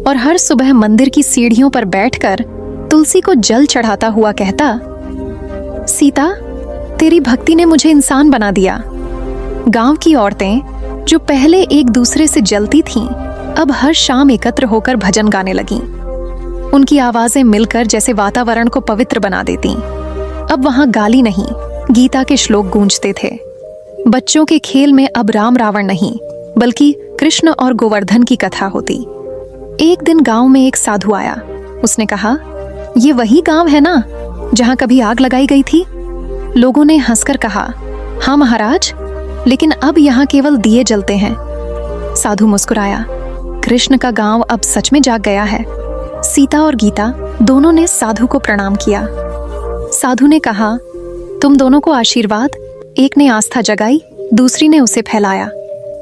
और हर सुबह मंदिर की सीढ़ियों पर बैठकर तुलसी को जल चढ़ाता हुआ कहता, सीता, तेरी भक्ति ने मुझे इंसान बना दिया। गांव की औरतें जो पहले एक दूसरे से जलती थीं, अब हर शाम एकत्र होकर भजन गाने लगीं। उनकी आवाजें मिलकर जैसे वातावरण को पवित्र बना देती। अब वहां गाली नहीं, गीता के श्लोक गूंजते थे। बच्चों के खेल में अब राम रावण नहीं, बल्कि कृष्ण और गोवर्धन की कथा होती। एक दिन गांव में एक साधु आया। उसने कहा, ये वही गांव है ना जहां कभी आग लगाई गई थी? लोगों ने हंसकर कहा, हाँ महाराज, लेकिन अब यहाँ केवल दिए जलते हैं। साधु मुस्कुराया। कृष्ण का गांव अब सच में जाग गया है। सीता और गीता दोनों ने साधु को प्रणाम किया। साधु ने कहा, तुम दोनों को आशीर्वाद। एक ने आस्था जगाई, दूसरी ने उसे फैलाया।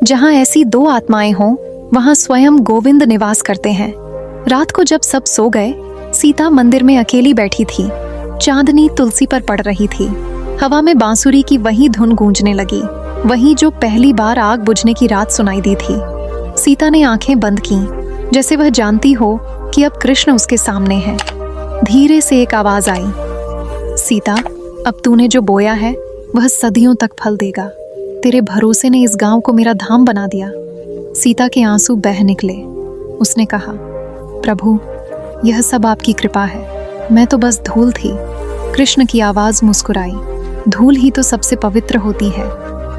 जहां ऐसी दो आत्माएं हों, वहां स्वयं गोविंद निवास करते हैं। रात को जब सब सो गए, सीता मंदिर में अकेली बैठी थी। चांदनी तुलसी पर पड़ रही थी। हवा में बांसुरी की वही धुन गूंजने लगी, वही जो पहली बार आग बुझने की रात सुनाई दी थी। सीता ने आंखें बंद की, जैसे वह जानती हो कि अब कृष्ण उसके सामने है। धीरे से एक आवाज आई, सीता, अब तूने जो बोया है वह सदियों तक फल देगा। तेरे भरोसे ने इस गांव को मेरा धाम बना दिया। सीता के आंसू बह निकले। उसने कहा, प्रभु, यह सब आपकी कृपा है। मैं तो बस धूल थी। कृष्ण की आवाज मुस्कुराई। धूल ही तो सबसे पवित्र होती है,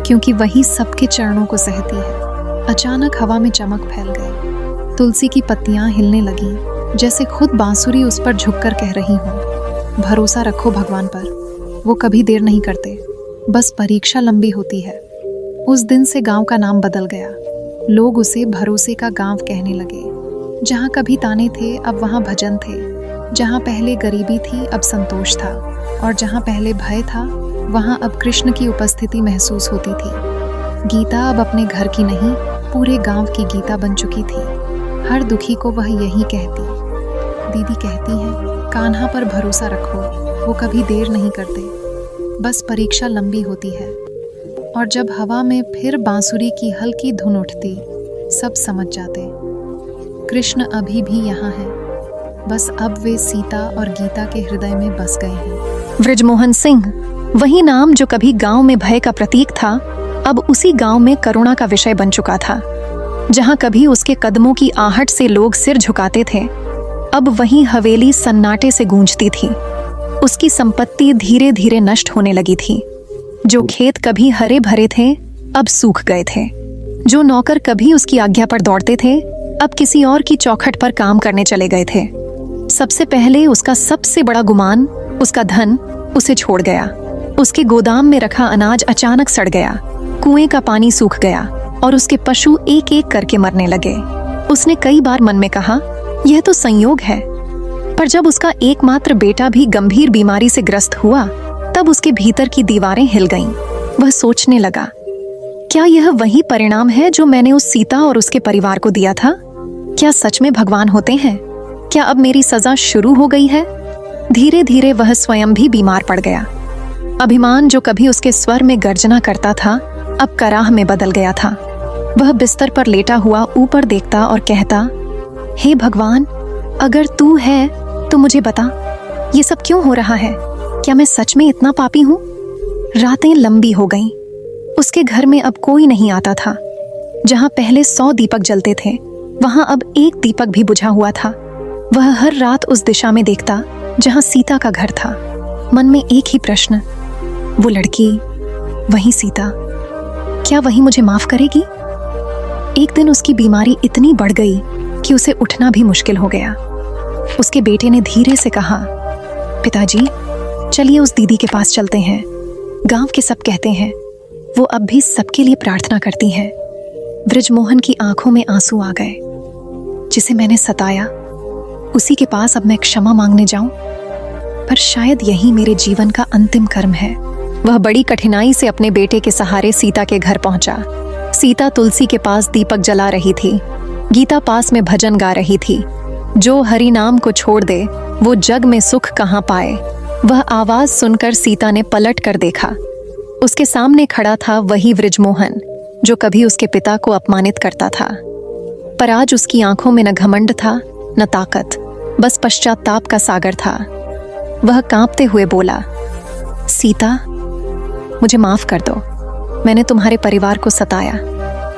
क्योंकि वही सबके चरणों को सहती है। अचानक हवा में चमक फैल गई। तुलसी की पत्तियां हिलने लगीं, जैसे खुद बांसुरी उस पर झुककर कह रही हो, भरोसा रखो भगवान पर, वो कभी देर नहीं करते, बस परीक्षा लंबी होती है। उस दिन से गांव का नाम बदल गया। लोग उसे भरोसे का गांव कहने लगे। जहां कभी ताने थे, अब वहां भजन थे। जहां पहले गरीबी थी, अब संतोष था। और जहां पहले भय था, वहां अब कृष्ण की उपस्थिति महसूस होती थी। गीता अब अपने घर की नहीं, पूरे गांव की गीता बन चुकी थी। हर दुखी को वह यही कहती। दीदी कहती हैं, कान्हा पर भरोसा रखो, वो कभी देर नहीं करते, बस परीक्षा लंबी होती है। और जब हवा में फिर बांसुरी की हल्की धुन उठती, सब समझ जाते, कृष्ण अभी भी यहाँ है, बस अब वे सीता और गीता के हृदय में बस गए हैं। वृजमोहन सिंह, वही नाम जो कभी गांव में भय का प्रतीक था, अब उसी गांव में करुणा का विषय बन चुका था। जहां कभी उसके कदमों की आहट से लोग सिर झुकाते थे, अब वही हवेली सन्नाटे से गूंजती थी। उसकी संपत्ति धीरे धीरे नष्ट होने लगी थी। जो खेत कभी हरे भरे थे, अब सूख गए थे। जो नौकर कभी उसकी आज्ञा पर दौड़ते थे, अब किसी और की चौखट पर काम करने चले गए थे। सबसे पहले उसका सबसे बड़ा गुमान, उसका धन उसे छोड़ गया। उसके गोदाम में रखा अनाज अचानक सड़ गया, कुएं का पानी सूख गया और उसके पशु एक एक करके मरने लगे। उसने कई बार मन में कहा, यह तो संयोग है। पर जब उसका एकमात्र बेटा भी गंभीर बीमारी से ग्रस्त हुआ, तब उसके भीतर की दीवारें हिल गईं। वह सोचने लगा, क्या यह वही परिणाम है जो मैंने उस सीता और उसके परिवार को दिया था? क्या सच में भगवान होते हैं? क्या अब मेरी सजा शुरू हो गई है? धीरे धीरे वह स्वयं भी बीमार पड़ गया। अभिमान जो कभी उसके स्वर में गर्जना करता था, अब कराह में बदल गया था। वह बिस्तर पर लेटा हुआ ऊपर देखता और कहता, हे भगवान, अगर तू है तो मुझे बता, ये सब क्यों हो रहा है? क्या मैं सच में इतना पापी हूँ? रातें लंबी हो गईं। उसके घर में अब कोई नहीं आता था। जहां पहले 100 दीपक जलते थे, वहां अब एक दीपक भी बुझा हुआ था। वह हर रात उस दिशा में देखता जहां सीता का घर था। मन में एक ही प्रश्न, वो लड़की, वही सीता, क्या वही मुझे माफ करेगी? एक दिन उसकी बीमारी इतनी बढ़ गई कि उसे उठना भी मुश्किल हो गया। उसके बेटे ने धीरे से कहा, पिताजी, चलिए उस दीदी के पास चलते हैं। गांव के सब कहते हैं वो अब भी सबके लिए प्रार्थना करती हैं। वृजमोहन की आंखों में आंसू आ गए। जिसे मैंने सताया, उसी के पास अब मैं क्षमा मांगने जाऊं? पर शायद यही मेरे जीवन का अंतिम कर्म है। वह बड़ी कठिनाई से अपने बेटे के सहारे सीता के घर पहुंचा। सीता तुलसी के पास दीपक जला रही थी। गीता पास में भजन गा रही थी। जो हरि नाम को छोड़ दे वो जग में सुख कहाँ पाए। वह आवाज सुनकर सीता ने पलट कर देखा। उसके सामने खड़ा था वही वृजमोहन जो कभी उसके पिता को अपमानित करता था। पर आज उसकी आंखों में न घमंड था न ताकत, बस पश्चाताप का सागर था। वह कांपते हुए बोला, सीता, मुझे माफ कर दो। मैंने तुम्हारे परिवार को सताया,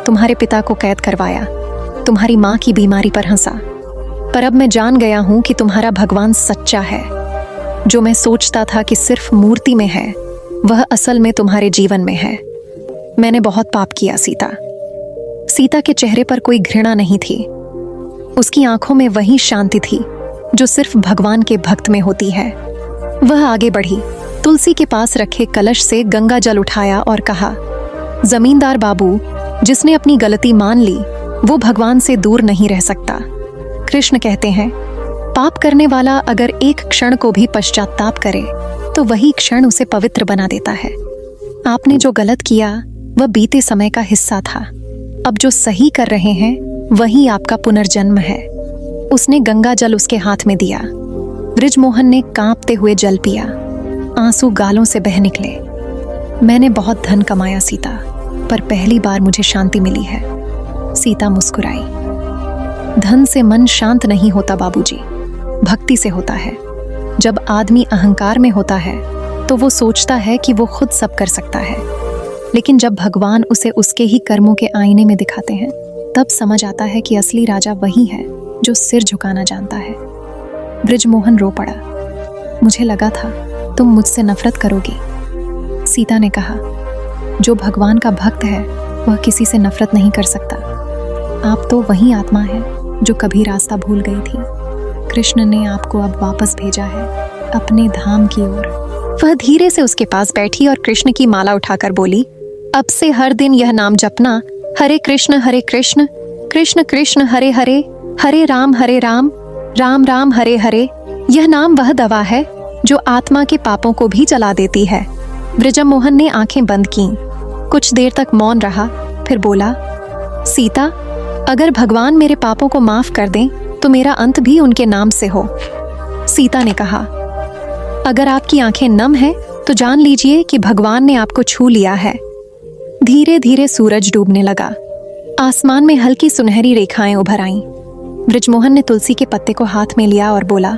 तुम्हारे पिता को कैद करवाया, तुम्हारी माँ की बीमारी पर हंसा। पर अब मैं जान गया हूं कि तुम्हारा भगवान सच्चा है। जो मैं सोचता था कि सिर्फ मूर्ति में है, वह असल में तुम्हारे जीवन में है। मैंने बहुत पाप किया सीता। सीता के चेहरे पर कोई घृणा नहीं थी। उसकी आंखों में वही शांति थी जो सिर्फ भगवान के भक्त में होती है। वह आगे बढ़ी, तुलसी के पास रखे कलश से गंगा जल उठाया और कहा, जमींदार बाबू, जिसने अपनी गलती मान ली वो भगवान से दूर नहीं रह सकता। कृष्ण कहते हैं, पाप करने वाला अगर एक क्षण को भी पश्चाताप करे तो वही क्षण उसे पवित्र बना देता है। आपने जो गलत किया वह बीते समय का हिस्सा था। अब जो सही कर रहे हैं वही आपका पुनर्जन्म है। उसने गंगा जल उसके हाथ में दिया। बृजमोहन ने कांपते हुए जल पिया। आंसू गालों से बह निकले। मैंने बहुत धन कमाया सीता, पर पहली बार मुझे शांति मिली है। सीता मुस्कुराई। धन से मन शांत नहीं होता बाबूजी, भक्ति से होता है। जब आदमी अहंकार में होता है तो वो सोचता है कि वो खुद सब कर सकता है, लेकिन जब भगवान उसे उसके ही कर्मों के आईने में दिखाते हैं तब समझ आता है कि असली राजा वही है जो सिर झुकाना जानता है। बृजमोहन रो पड़ा। मुझे लगा था तुम मुझसे नफरत करोगी। सीता ने कहा, जो भगवान का भक्त है वह किसी से नफरत नहीं कर सकता। आप तो वही आत्मा है जो कभी रास्ता भूल गई थी। कृष्ण ने आपको अब वापस भेजा है अपने धाम की ओर। वह धीरे से उसके पास बैठी और कृष्ण की माला उठाकर बोली, अब से हर दिन यह नाम जपना, हरे कृष्ण कृष्ण कृष्ण हरे हरे, हरे राम राम राम हरे हरे। यह नाम वह दवा है जो आत्मा के पापों को भी जला देती है। बृजमोहन ने आंखें बंद कीं। कुछ देर तक मौन रहा, फिर बोला, सीता, अगर भगवान मेरे पापों को माफ कर दें तो मेरा अंत भी उनके नाम से हो। सीता ने कहा, अगर आपकी आंखें नम हैं तो जान लीजिए कि भगवान ने आपको छू लिया है। धीरे धीरे सूरज डूबने लगा। आसमान में हल्की सुनहरी रेखाएं उभर आईं। बृजमोहन ने तुलसी के पत्ते को हाथ में लिया और बोला,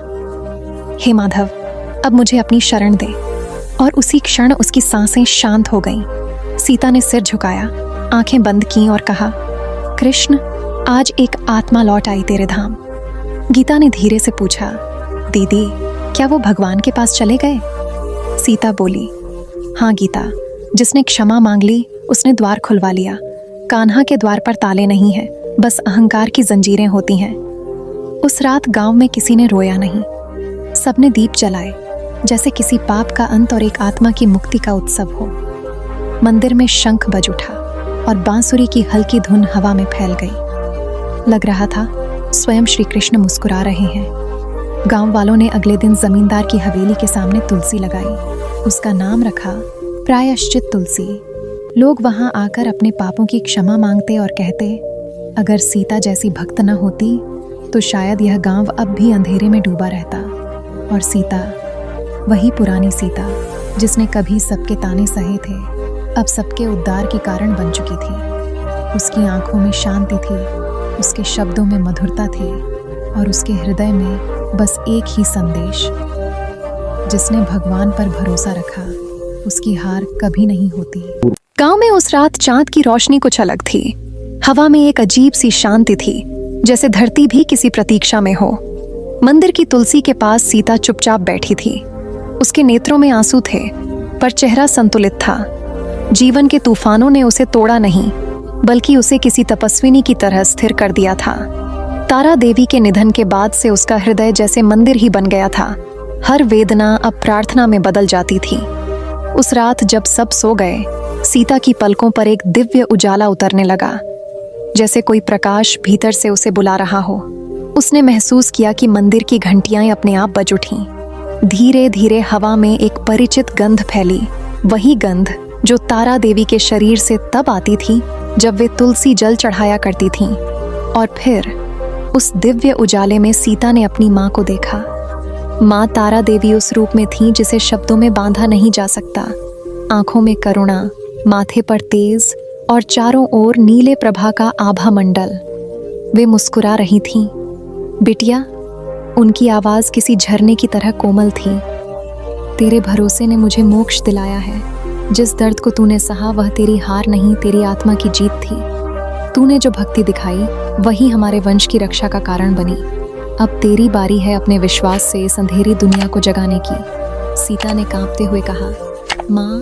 हे माधव, अब मुझे अपनी शरण दे। और उसी क्षण उसकी सांसें शांत हो गईं। सीता ने सिर झुकाया, आंखें बंद कीं और कहा, कृष्ण, आज एक आत्मा लौट आई तेरे धाम। गीता ने धीरे से पूछा, दीदी, क्या वो भगवान के पास चले गए? सीता बोली, हाँ गीता, जिसने क्षमा मांग ली उसने द्वार खुलवा लिया। कान्हा के द्वार पर ताले नहीं हैं, बस अहंकार की जंजीरें होती हैं। उस रात गांव में किसी ने रोया नहीं। सबने दीप जलाए, जैसे किसी पाप का अंत और एक आत्मा की मुक्ति का उत्सव हो। मंदिर में शंख बज उठा और बांसुरी की हल्की धुन हवा में फैल गई। लग रहा था स्वयं श्री कृष्ण मुस्कुरा रहे हैं। गांव वालों ने अगले दिन जमींदार की हवेली के सामने तुलसी लगाई। उसका नाम रखा प्रायश्चित तुलसी। लोग वहां आकर अपने पापों की क्षमा मांगते और कहते, अगर सीता जैसी भक्त न होती तो शायद यह गांव अब भी अंधेरे में डूबा रहता। और सीता, वही पुरानी सीता जिसने कभी सबके ताने सहे थे, अब सबके उद्धार के कारण बन चुकी थी। उसकी आंखों में शांति थी, उसके शब्दों में मधुरता थी और उसके हृदय में बस एक ही संदेश, जिसने भगवान पर भरोसा रखा उसकी हार कभी नहीं होती। गांव में उस रात चांद की रोशनी कुछ अलग थी। हवा में एक अजीब सी शांति थी, जैसे धरती भी किसी प्रतीक्षा में हो। मंदिर की तुलसी के पास सीता चुपचाप बैठी थी। उसके नेत्रों में आंसू थे, पर चेहरा संतुलित था। जीवन के तूफानों ने उसे तोड़ा नहीं, बल्कि उसे किसी तपस्विनी की तरह स्थिर कर दिया था। तारा देवी के निधन के बाद से उसका हृदय जैसे मंदिर ही बन गया था। हर वेदना अब प्रार्थना में बदल जाती थी। उस रात जब सब सो गए, सीता की पलकों पर एक दिव्य उजाला उतरने लगा, जैसे कोई प्रकाश भीतर से उसे बुला रहा हो। उसने महसूस किया कि मंदिर की घंटियां अपने आप बज उठीं। धीरे धीरे हवा में एक परिचित गंध फैली, वही गंध जो तारा देवी के शरीर से तब आती थी जब वे तुलसी जल चढ़ाया करती थीं। और फिर उस दिव्य उजाले में सीता ने अपनी माँ को देखा। माँ तारा देवी उस रूप में थी जिसे शब्दों में बांधा नहीं जा सकता। आंखों में करुणा, माथे पर तेज और चारों ओर नीले प्रभा का आभा मंडल। वे मुस्कुरा रही थीं। बिटिया, उनकी आवाज किसी झरने की तरह कोमल थी। तेरे भरोसे ने मुझे मोक्ष दिलाया है। जिस दर्द को तूने सहा वह तेरी हार नहीं, तेरी आत्मा की जीत थी। तूने जो भक्ति दिखाई वही हमारे वंश की रक्षा का कारण बनी। अब तेरी बारी है अपने विश्वास से इस अंधेरी दुनिया को जगाने की। सीता ने कांपते हुए कहा, माँ,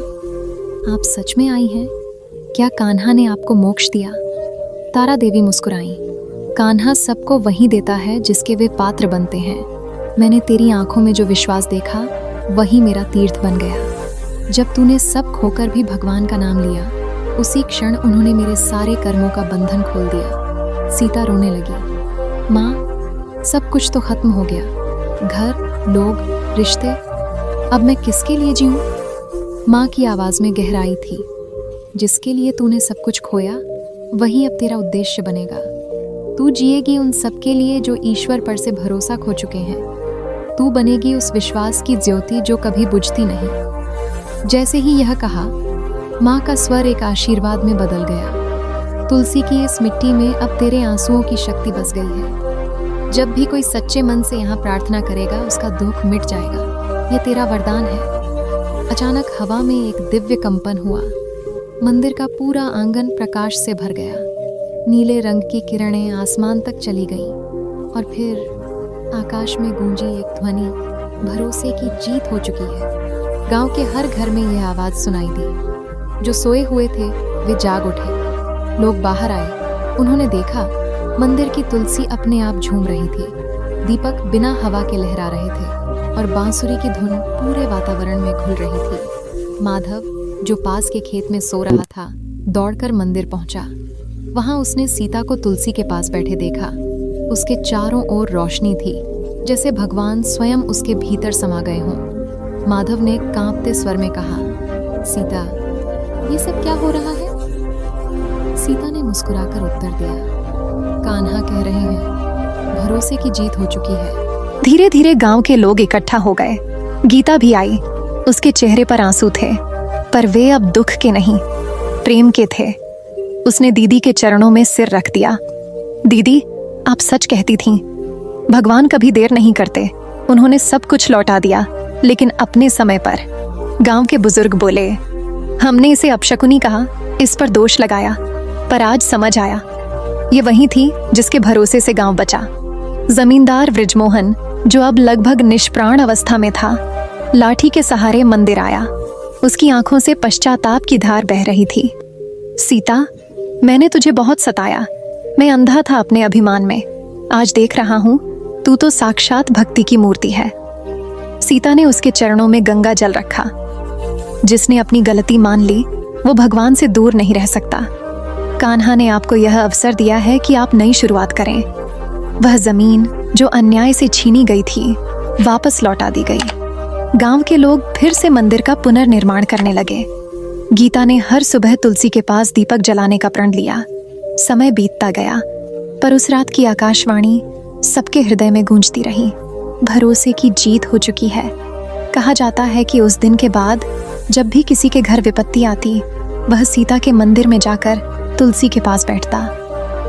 आप सच में आई हैं? क्या कान्हा ने आपको मोक्ष दिया? तारा देवी मुस्कुराई। कान्हा सबको वही देता है जिसके वे पात्र बनते हैं। मैंने तेरी आंखों में जो विश्वास देखा वही मेरा तीर्थ बन गया। जब तूने सब खोकर भी भगवान का नाम लिया, उसी क्षण उन्होंने मेरे सारे कर्मों का बंधन खोल दिया। सीता रोने लगी। माँ, सब कुछ तो खत्म हो गया, घर, लोग, रिश्ते। अब मैं किसके लिए जीऊं? माँ की आवाज में गहराई थी। जिसके लिए तूने सब कुछ खोया वही अब तेरा उद्देश्य बनेगा। तू जिएगी उन सबके लिए जो ईश्वर पर से भरोसा खो चुके हैं। तू बनेगी उस विश्वास की ज्योति जो कभी बुझती नहीं। जैसे ही यह कहा, माँ का स्वर एक आशीर्वाद में बदल गया। तुलसी की इस मिट्टी में अब तेरे आंसुओं की शक्ति बस गई है। जब भी कोई सच्चे मन से यहाँ प्रार्थना करेगा उसका दुख मिट जाएगा। यह तेरा वरदान है। अचानक हवा में एक दिव्य कंपन हुआ। मंदिर का पूरा आंगन प्रकाश से भर गया। नीले रंग की किरणें आसमान तक चली गईं और फिर आकाश में गूंजी एक ध्वनि, भरोसे की जीत हो चुकी है। गांव के हर घर में यह आवाज सुनाई दी। जो सोए हुए थे वे जाग उठे। लोग बाहर आए। उन्होंने देखा मंदिर की तुलसी अपने आप झूम रही थी। दीपक बिना हवा के लहरा रहे थे और बांसुरी की धुन पूरे वातावरण में घुल रही थी। माधव, जो पास के खेत में सो रहा था, दौड़कर मंदिर पहुंचा। वहां उसने सीता को तुलसी के पास बैठे देखा। उसके चारों ओर रोशनी थी, जैसे भगवान स्वयं उसके भीतर समा गए हों। माधव ने कांपते स्वर में कहा, सीता, ये सब क्या हो रहा है? सीता ने मुस्कुराकर उत्तर दिया, कान्हा कह रहे हैं, भरोसे की जीत हो चुकी है। धीरे धीरे गांव के लोग इकट्ठा हो गए। गीता भी आई। उसके चेहरे पर आंसू थे, पर वे अब दुख के नहीं, प्रेम के थे। उसने दीदी के चरणों में सिर रख दिया। दीदी, आप सच कहती थीं। भगवान कभी देर नहीं करते। उन्होंने सब कुछ लौटा दिया, लेकिन अपने समय पर। गांव के बुजुर्ग बोले, हमने इसे अपशकुनी कहा, इस पर दोष लगाया, पर आज समझ आया ये वही थी जिसके भरोसे से गांव बचा। जमींदार वृजमोहन, जो अब लगभग निष्प्राण अवस्था में था, लाठी के सहारे मंदिर आया। उसकी आंखों से पश्चाताप की धार बह रही थी। सीता, मैंने तुझे बहुत सताया। मैं अंधा था अपने अभिमान में। आज देख रहा हूं, तू तो साक्षात भक्ति की मूर्ति है। सीता ने उसके चरणों में गंगा जल रखा। जिसने अपनी गलती मान ली वो भगवान से दूर नहीं रह सकता। कान्हा ने आपको यह अवसर दिया है कि आप नई शुरुआत करें। वह जमीन जो अन्याय से छीनी गई थी वापस लौटा दी गई। गांव के लोग फिर से मंदिर का पुनर्निर्माण करने लगे। गीता ने हर सुबह तुलसी के पास दीपक जलाने का प्रण लिया। समय बीतता गया, पर उस रात की आकाशवाणी सबके हृदय में गूंजती रही। भरोसे की जीत हो चुकी है। कहा जाता है कि उस दिन के बाद जब भी किसी के घर विपत्ति आती, वह सीता के मंदिर में जाकर तुलसी के पास बैठता,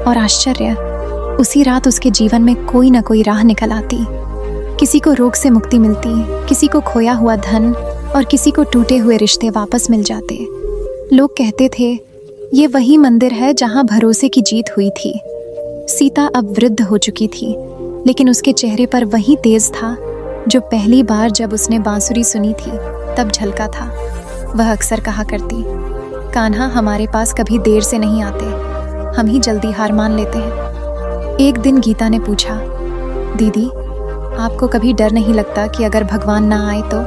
और आश्चर्य, उसी रात उसके जीवन में कोई न कोई राह निकल आती। किसी को रोग से मुक्ति मिलती, किसी को खोया हुआ धन और किसी को टूटे हुए रिश्ते वापस मिल जाते। लोग कहते थे, ये वही मंदिर है जहां भरोसे की जीत हुई थी। सीता अब वृद्ध हो चुकी थी, लेकिन उसके चेहरे पर वही तेज था जो पहली बार जब उसने बांसुरी सुनी थी तब झलका था। वह अक्सर कहा करती, कान्हा हमारे पास कभी देर से नहीं आते, हम ही जल्दी हार मान लेते हैं। एक दिन गीता ने पूछा, दीदी, आपको कभी डर नहीं लगता कि अगर भगवान ना आए तो?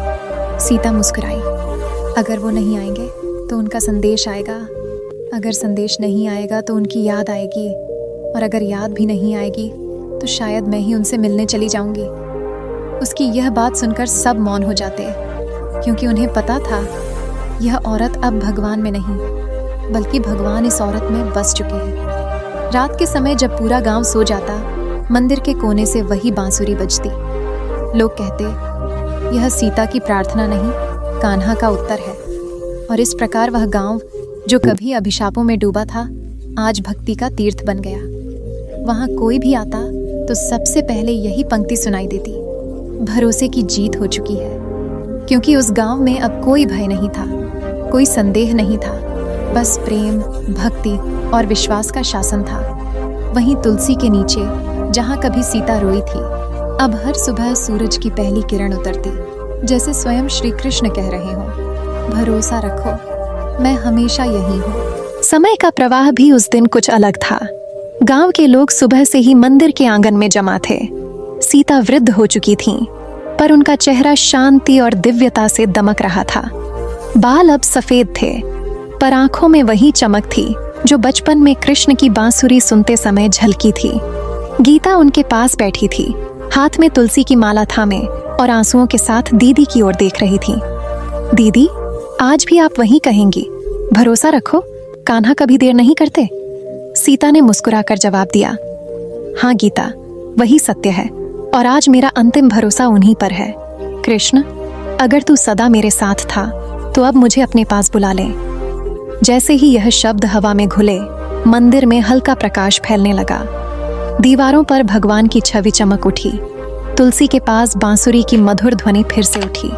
सीता मुस्कुराई, अगर वो नहीं आएंगे तो उनका संदेश आएगा, अगर संदेश नहीं आएगा तो उनकी याद आएगी, और अगर याद भी नहीं आएगी तो शायद मैं ही उनसे मिलने चली जाऊंगी। उसकी यह बात सुनकर सब मौन हो जाते, क्योंकि उन्हें पता था यह औरत अब भगवान में नहीं, बल्कि भगवान इस औरत में बस चुके हैं। रात के समय जब पूरा गांव सो जाता, मंदिर के कोने से वही बांसुरी बजती। लोग कहते, यह सीता की प्रार्थना नहीं, कान्हा का उत्तर है। और इस प्रकार वह गांव, जो कभी अभिशापों में डूबा था, आज भक्ति का तीर्थ बन गया। वहां कोई भी आता तो सबसे पहले यही पंक्ति सुनाई देती, भरोसे की जीत हो चुकी है। क्योंकि उस गांव में अब कोई भय नहीं था, कोई संदेह नहीं था, बस प्रेम, भक्ति और विश्वास का शासन था। वहीं तुलसी के नीचे, जहां कभी सीता रोई थी, अब हर सुबह सूरज की पहली किरण उतरती, जैसे स्वयं श्री कृष्ण कह रहे हों, भरोसा रखो, मैं हमेशा यही हूँ। समय का प्रवाह भी उस दिन कुछ अलग था। गांव के लोग सुबह से ही मंदिर के आंगन में जमा थे। सीता वृद्ध हो चुकी थीं, पर उनका चेहरा शांति और दिव्यता से दमक रहा था। बाल अब सफेद थे, पर आंखों में वही चमक थी जो बचपन में कृष्ण की बांसुरी सुनते समय झलकी थी। गीता उनके पास बैठी थी, हाथ में तुलसी की माला थामे और आंसुओं के साथ दीदी की ओर देख रही थी। दीदी, आज भी आप वही कहेंगी, भरोसा रखो, कान्हा कभी देर नहीं करते। सीता ने मुस्कुराकर जवाब दिया, हाँ गीता, वही सत्य है, और आज मेरा अंतिम भरोसा उन्हीं पर है। कृष्ण, अगर तू सदा मेरे साथ था तो अब मुझे अपने पास बुला ले। जैसे ही यह शब्द हवा में घुले, मंदिर में हल्का प्रकाश फैलने लगा। दीवारों पर भगवान की छवि चमक उठी। तुलसी के पास बांसुरी की मधुर ध्वनि फिर से उठी,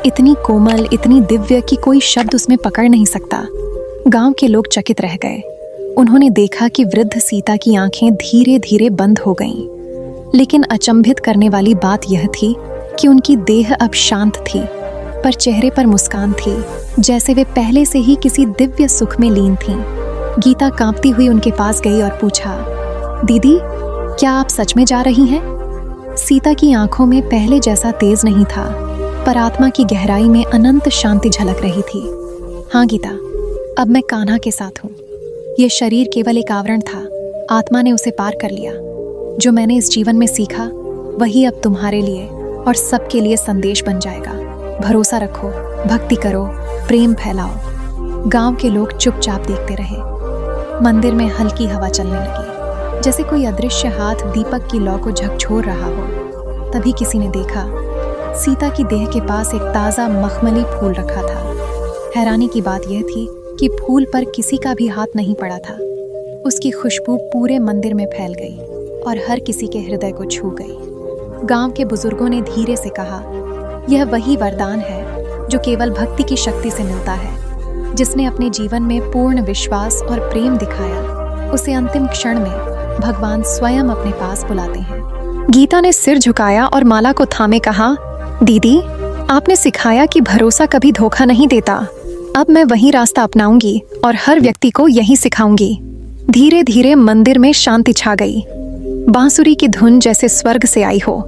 इतनी कोमल, इतनी दिव्य कि कोई शब्द उसमें पकड़ नहीं सकता। गांव के लोग चकित रह गए। उन्होंने देखा कि वृद्ध सीता की आंखें धीरे धीरे बंद हो गईं। लेकिन अचंभित करने वाली बात यह थी कि उनकी देह अब शांत थी, पर चेहरे पर मुस्कान थी, जैसे वे पहले से ही किसी दिव्य सुख में लीन थीं। गीता कांपती हुई उनके पास गई और पूछा, दीदी, क्या आप सच में जा रही हैं? सीता की आंखों में पहले जैसा तेज नहीं था, पर आत्मा की गहराई में अनंत शांति झलक रही थी। हाँ गीता, अब मैं कान्हा के साथ हूँ। यह शरीर केवल एक आवरण था, आत्मा ने उसे पार कर लिया। जो मैंने इस जीवन में सीखा, वही अब तुम्हारे लिए और सबके लिए संदेश बन जाएगा। भरोसा रखो, भक्ति करो, प्रेम फैलाओ। गांव के लोग चुपचाप देखते रहे। मंदिर में हल्की हवा चलने लगी, जैसे कोई अदृश्य हाथ दीपक की लौ को झकझोर रहा हो। तभी किसी ने देखा, सीता की देह के पास एक ताज़ा मखमली फूल रखा था। हैरानी की बात यह थी कि फूल पर किसी का भी हाथ नहीं पड़ा था। उसकी खुशबू पूरे मंदिर में फैल गई और हर किसी के हृदय को छू गई। गांव के बुजुर्गों ने धीरे से कहा, यह वही वरदान है जो केवल भक्ति की शक्ति से मिलता है। जिसने अपने जीवन में पूर्ण विश्वास और प्रेम दिखाया, उसे अंतिम क्षण में भगवान स्वयं अपने पास बुलाते हैं। गीता ने सिर झुकाया और माला को थामे कहा, दीदी, आपने सिखाया कि भरोसा कभी धोखा नहीं देता। अब मैं वही रास्ता अपनाऊंगी और हर व्यक्ति को यही सिखाऊंगी। धीरे धीरे मंदिर में शांति छा गई। बांसुरी की धुन जैसे स्वर्ग से आई हो।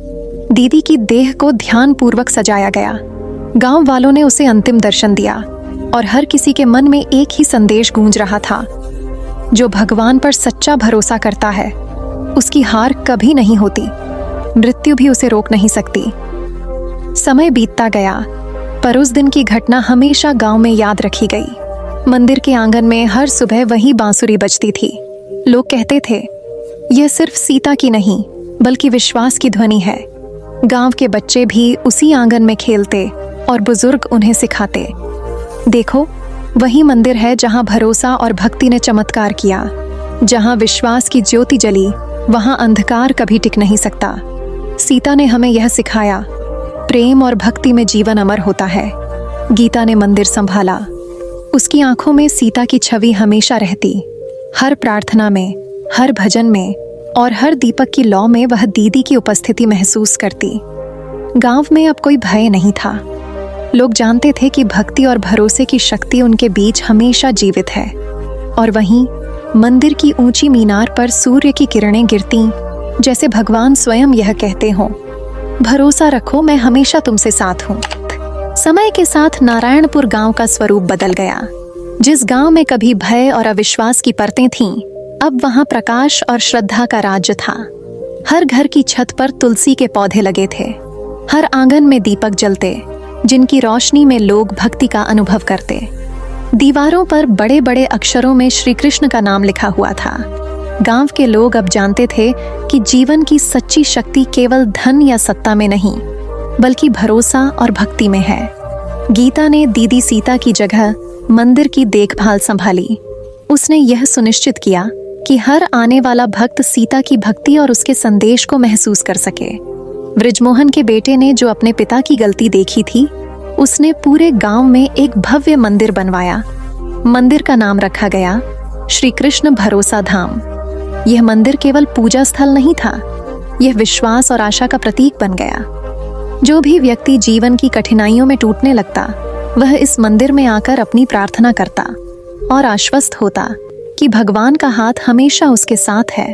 दीदी की देह को ध्यान पूर्वक सजाया गया। गांव वालों ने उसे अंतिम दर्शन दिया और हर किसी के मन में एक ही संदेश गूंज रहा था, जो भगवान पर सच्चा भरोसा करता है, उसकी हार कभी नहीं होती। मृत्यु भी उसे रोक नहीं सकती। समय बीतता गया, पर उस दिन की घटना हमेशा गांव में याद रखी गई। मंदिर के आंगन में हर सुबह वही बांसुरी बजती थी। लोग कहते थे, यह सिर्फ सीता की नहीं, बल्कि विश्वास की ध्वनि है। गांव के बच्चे भी उसी आंगन में खेलते और बुजुर्ग उन्हें सिखाते। देखो, वही मंदिर है जहां भरोसा और भक्ति ने चमत्कार किया। जहां विश्वास की ज्योति जली, वहां अंधकार कभी टिक नहीं सकता। सीता ने हमें यह सिखाया, प्रेम और भक्ति में जीवन अमर होता है। गीता ने मंदिर संभाला। उसकी आंखों में सीता की छवि हमेशा रहती। हर प्रार्थना में, हर भजन में और हर दीपक की लौ में वह दीदी की उपस्थिति महसूस करती। गांव में अब कोई भय नहीं था। लोग जानते थे कि भक्ति और भरोसे की शक्ति उनके बीच हमेशा जीवित है। और वहीं मंदिर की ऊंची मीनार पर सूर्य की किरणें गिरती, जैसे भगवान स्वयं यह कहते हों, भरोसा रखो, मैं हमेशा तुमसे साथ हूँ। समय के साथ नारायणपुर गांव का स्वरूप बदल गया। जिस गांव में कभी भय और अविश्वास की परतें थीं, अब वहां प्रकाश और श्रद्धा का राज्य था। हर घर की छत पर तुलसी के पौधे लगे थे। हर आंगन में दीपक जलते, जिनकी रोशनी में लोग भक्ति का अनुभव करते। दीवारों पर बड़े बड़े अक्षरों में श्री कृष्ण का नाम लिखा हुआ था। गांव के लोग अब जानते थे कि जीवन की सच्ची शक्ति केवल धन या सत्ता में नहीं, बल्कि भरोसा और भक्ति में है। गीता ने दीदी सीता की जगह मंदिर की देखभाल संभाली। उसने यह सुनिश्चित किया कि हर आने वाला भक्त सीता की भक्ति और उसके संदेश को महसूस कर सके। बृजमोहन के बेटे ने जो अपने पिता की गलती देखी थी, उसने पूरे गांव में एक भव्य मंदिर बनवाया। मंदिर का नाम रखा गया श्री कृष्ण भरोसा धाम। यह मंदिर केवल पूजा स्थल नहीं था, यह विश्वास और आशा का प्रतीक बन गया। जो भी व्यक्ति जीवन की कठिनाइयों में टूटने लगता, वह इस मंदिर में आकर अपनी प्रार्थना करता और आश्वस्त होता कि भगवान का हाथ हमेशा उसके साथ है।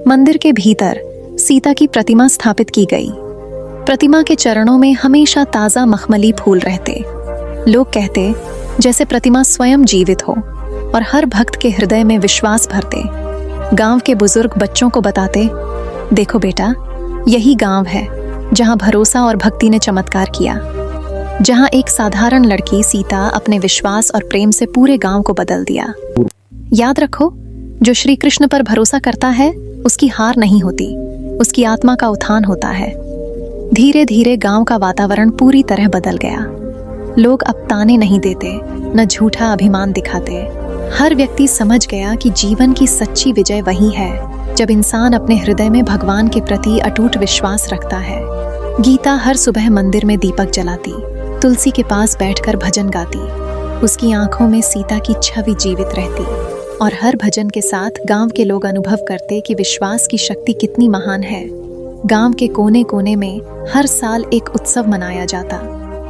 मंदिर के भीतर सीता की प्रतिमा स्थापित की गई। प्रतिमा के चरणों में हमेशा ताजा मखमली फूल रहते। लोग कहते जैसे प्रतिमा स्वयं जीवित हो और हर भक्त के हृदय में विश्वास भरते। गांव के बुजुर्ग बच्चों को बताते, देखो बेटा, यही गांव है जहां भरोसा और भक्ति ने चमत्कार किया, जहां एक साधारण लड़की सीता अपने विश्वास और प्रेम से पूरे गांव को बदल दिया। याद रखो, जो श्री कृष्ण पर भरोसा करता है उसकी हार नहीं होती, उसकी आत्मा का उत्थान होता है। धीरे धीरे गांव का वातावरण पूरी तरह बदल गया। लोग अब ताने नहीं देते, न झूठा अभिमान दिखाते। हर व्यक्ति समझ गया कि जीवन की सच्ची विजय वही है जब इंसान अपने हृदय में भगवान के प्रति अटूट विश्वास रखता है। गीता हर सुबह मंदिर में दीपक जलाती, तुलसी के पास बैठकर भजन गाती। उसकी आंखों में सीता की छवि जीवित रहती और हर भजन के साथ गांव के लोग अनुभव करते कि विश्वास की शक्ति कितनी महान है। गांव के कोने कोने में हर साल एक उत्सव मनाया जाता,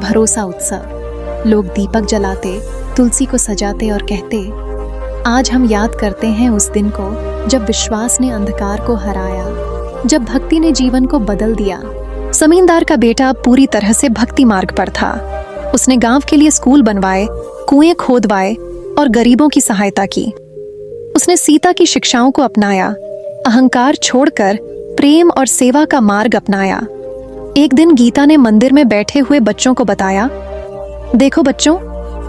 भरोसा उत्सव। लोग दीपक जलाते, तुलसी को सजाते और कहते, आज हम याद करते हैं उस दिन को जब विश्वास ने अंधकार को हराया, जब भक्ति ने जीवन को बदल दिया। जमींदार का बेटा पूरी तरह से भक्ति मार्ग पर था। उसने गांव के लिए स्कूल बनवाए, कुएं खोदवाए और गरीबों की सहायता की। उसने सीता की शिक्षाओं को अपनाया, अहंकार छोड़कर प्रेम और सेवा का मार्ग अपनाया। एक दिन गीता ने मंदिर में बैठे हुए बच्चों को बताया, देखो बच्चों,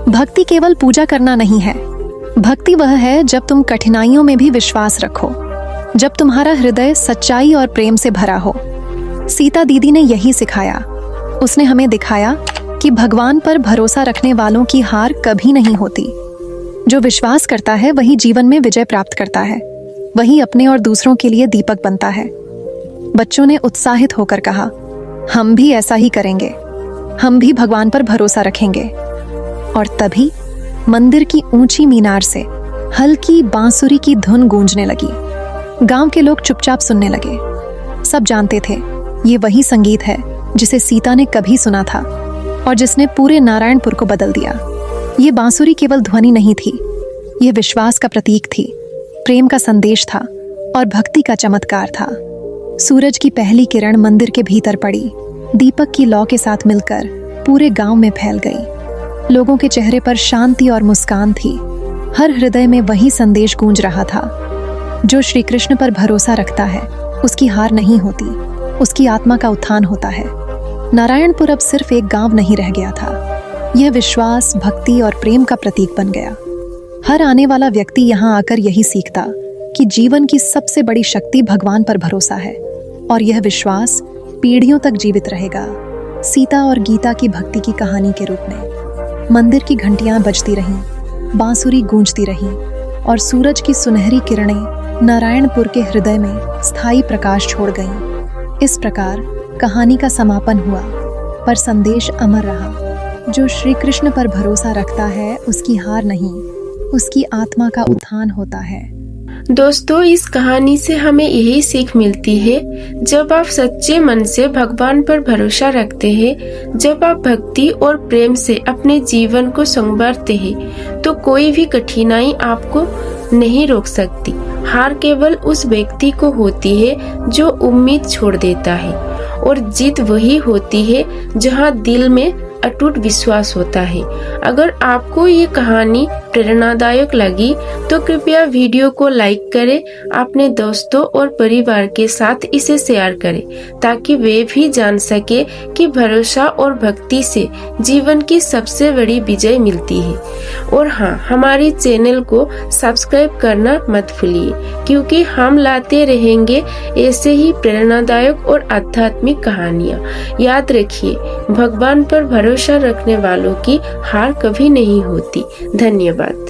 भक्ति केवल पूजा करना नहीं है। भक्ति वह है जब तुम कठिनाइयों में भी विश्वास रखो, जब तुम्हारा हृदय सच्चाई और प्रेम से भरा हो। सीता दीदी ने यही सिखाया। उसने हमें दिखाया कि भगवान पर भरोसा रखने वालों की हार कभी नहीं होती। जो विश्वास करता है वही जीवन में विजय प्राप्त करता है, वही अपने और दूसरों के लिए दीपक बनता है। बच्चों ने उत्साहित होकर कहा, हम भी ऐसा ही करेंगे, हम भी भगवान पर भरोसा रखेंगे। और तभी मंदिर की ऊंची मीनार से हल्की बांसुरी की धुन गूंजने लगी। गांव के लोग चुपचाप सुनने लगे। सब जानते थे ये वही संगीत है जिसे सीता ने कभी सुना था और जिसने पूरे नारायणपुर को बदल दिया। ये बांसुरी केवल ध्वनि नहीं थी, यह विश्वास का प्रतीक थी, प्रेम का संदेश था और भक्ति का चमत्कार था। सूरज की पहली किरण मंदिर के भीतर पड़ी, दीपक की लौ के साथ मिलकर पूरे गांव में फैल गई। लोगों के चेहरे पर शांति और मुस्कान थी। हर हृदय में वही संदेश गूंज रहा था, जो श्री कृष्ण पर भरोसा रखता है उसकी हार नहीं होती, उसकी आत्मा का उत्थान होता है। नारायणपुर अब सिर्फ एक गांव नहीं रह गया था, यह विश्वास, भक्ति और प्रेम का प्रतीक बन गया। हर आने वाला व्यक्ति यहाँ आकर यही सीखता कि जीवन की सबसे बड़ी शक्ति भगवान पर भरोसा है और यह विश्वास पीढ़ियों तक जीवित रहेगा। सीता और गीता की भक्ति की कहानी के रूप में मंदिर की घंटियां बजती रहीं, बांसुरी गूंजती रही और सूरज की सुनहरी किरणें नारायणपुर के हृदय में स्थायी प्रकाश छोड़ गईं। इस प्रकार कहानी का समापन हुआ, पर संदेश अमर रहा। जो श्री कृष्ण पर भरोसा रखता है उसकी हार नहीं, उसकी आत्मा का उत्थान होता है। दोस्तों, इस कहानी से हमें यही सीख मिलती है, जब आप सच्चे मन से भगवान पर भरोसा रखते हैं, जब आप भक्ति और प्रेम से अपने जीवन को संवारते हैं, तो कोई भी कठिनाई आपको नहीं रोक सकती। हार केवल उस व्यक्ति को होती है जो उम्मीद छोड़ देता है, और जीत वही होती है जहां दिल में अटूट विश्वास होता है। अगर आपको ये कहानी प्रेरणादायक लगी तो कृपया वीडियो को लाइक करें, अपने दोस्तों और परिवार के साथ इसे शेयर करें ताकि वे भी जान सके कि भरोसा और भक्ति से जीवन की सबसे बड़ी विजय मिलती है। और हाँ, हमारे चैनल को सब्सक्राइब करना मत भूलिए, क्योंकि हम लाते रहेंगे ऐसे ही प्रेरणादायक और आध्यात्मिक कहानियाँ। याद रखिए, भगवान पर भरोसा रखने वालों की हार कभी नहीं होती। धन्यवाद।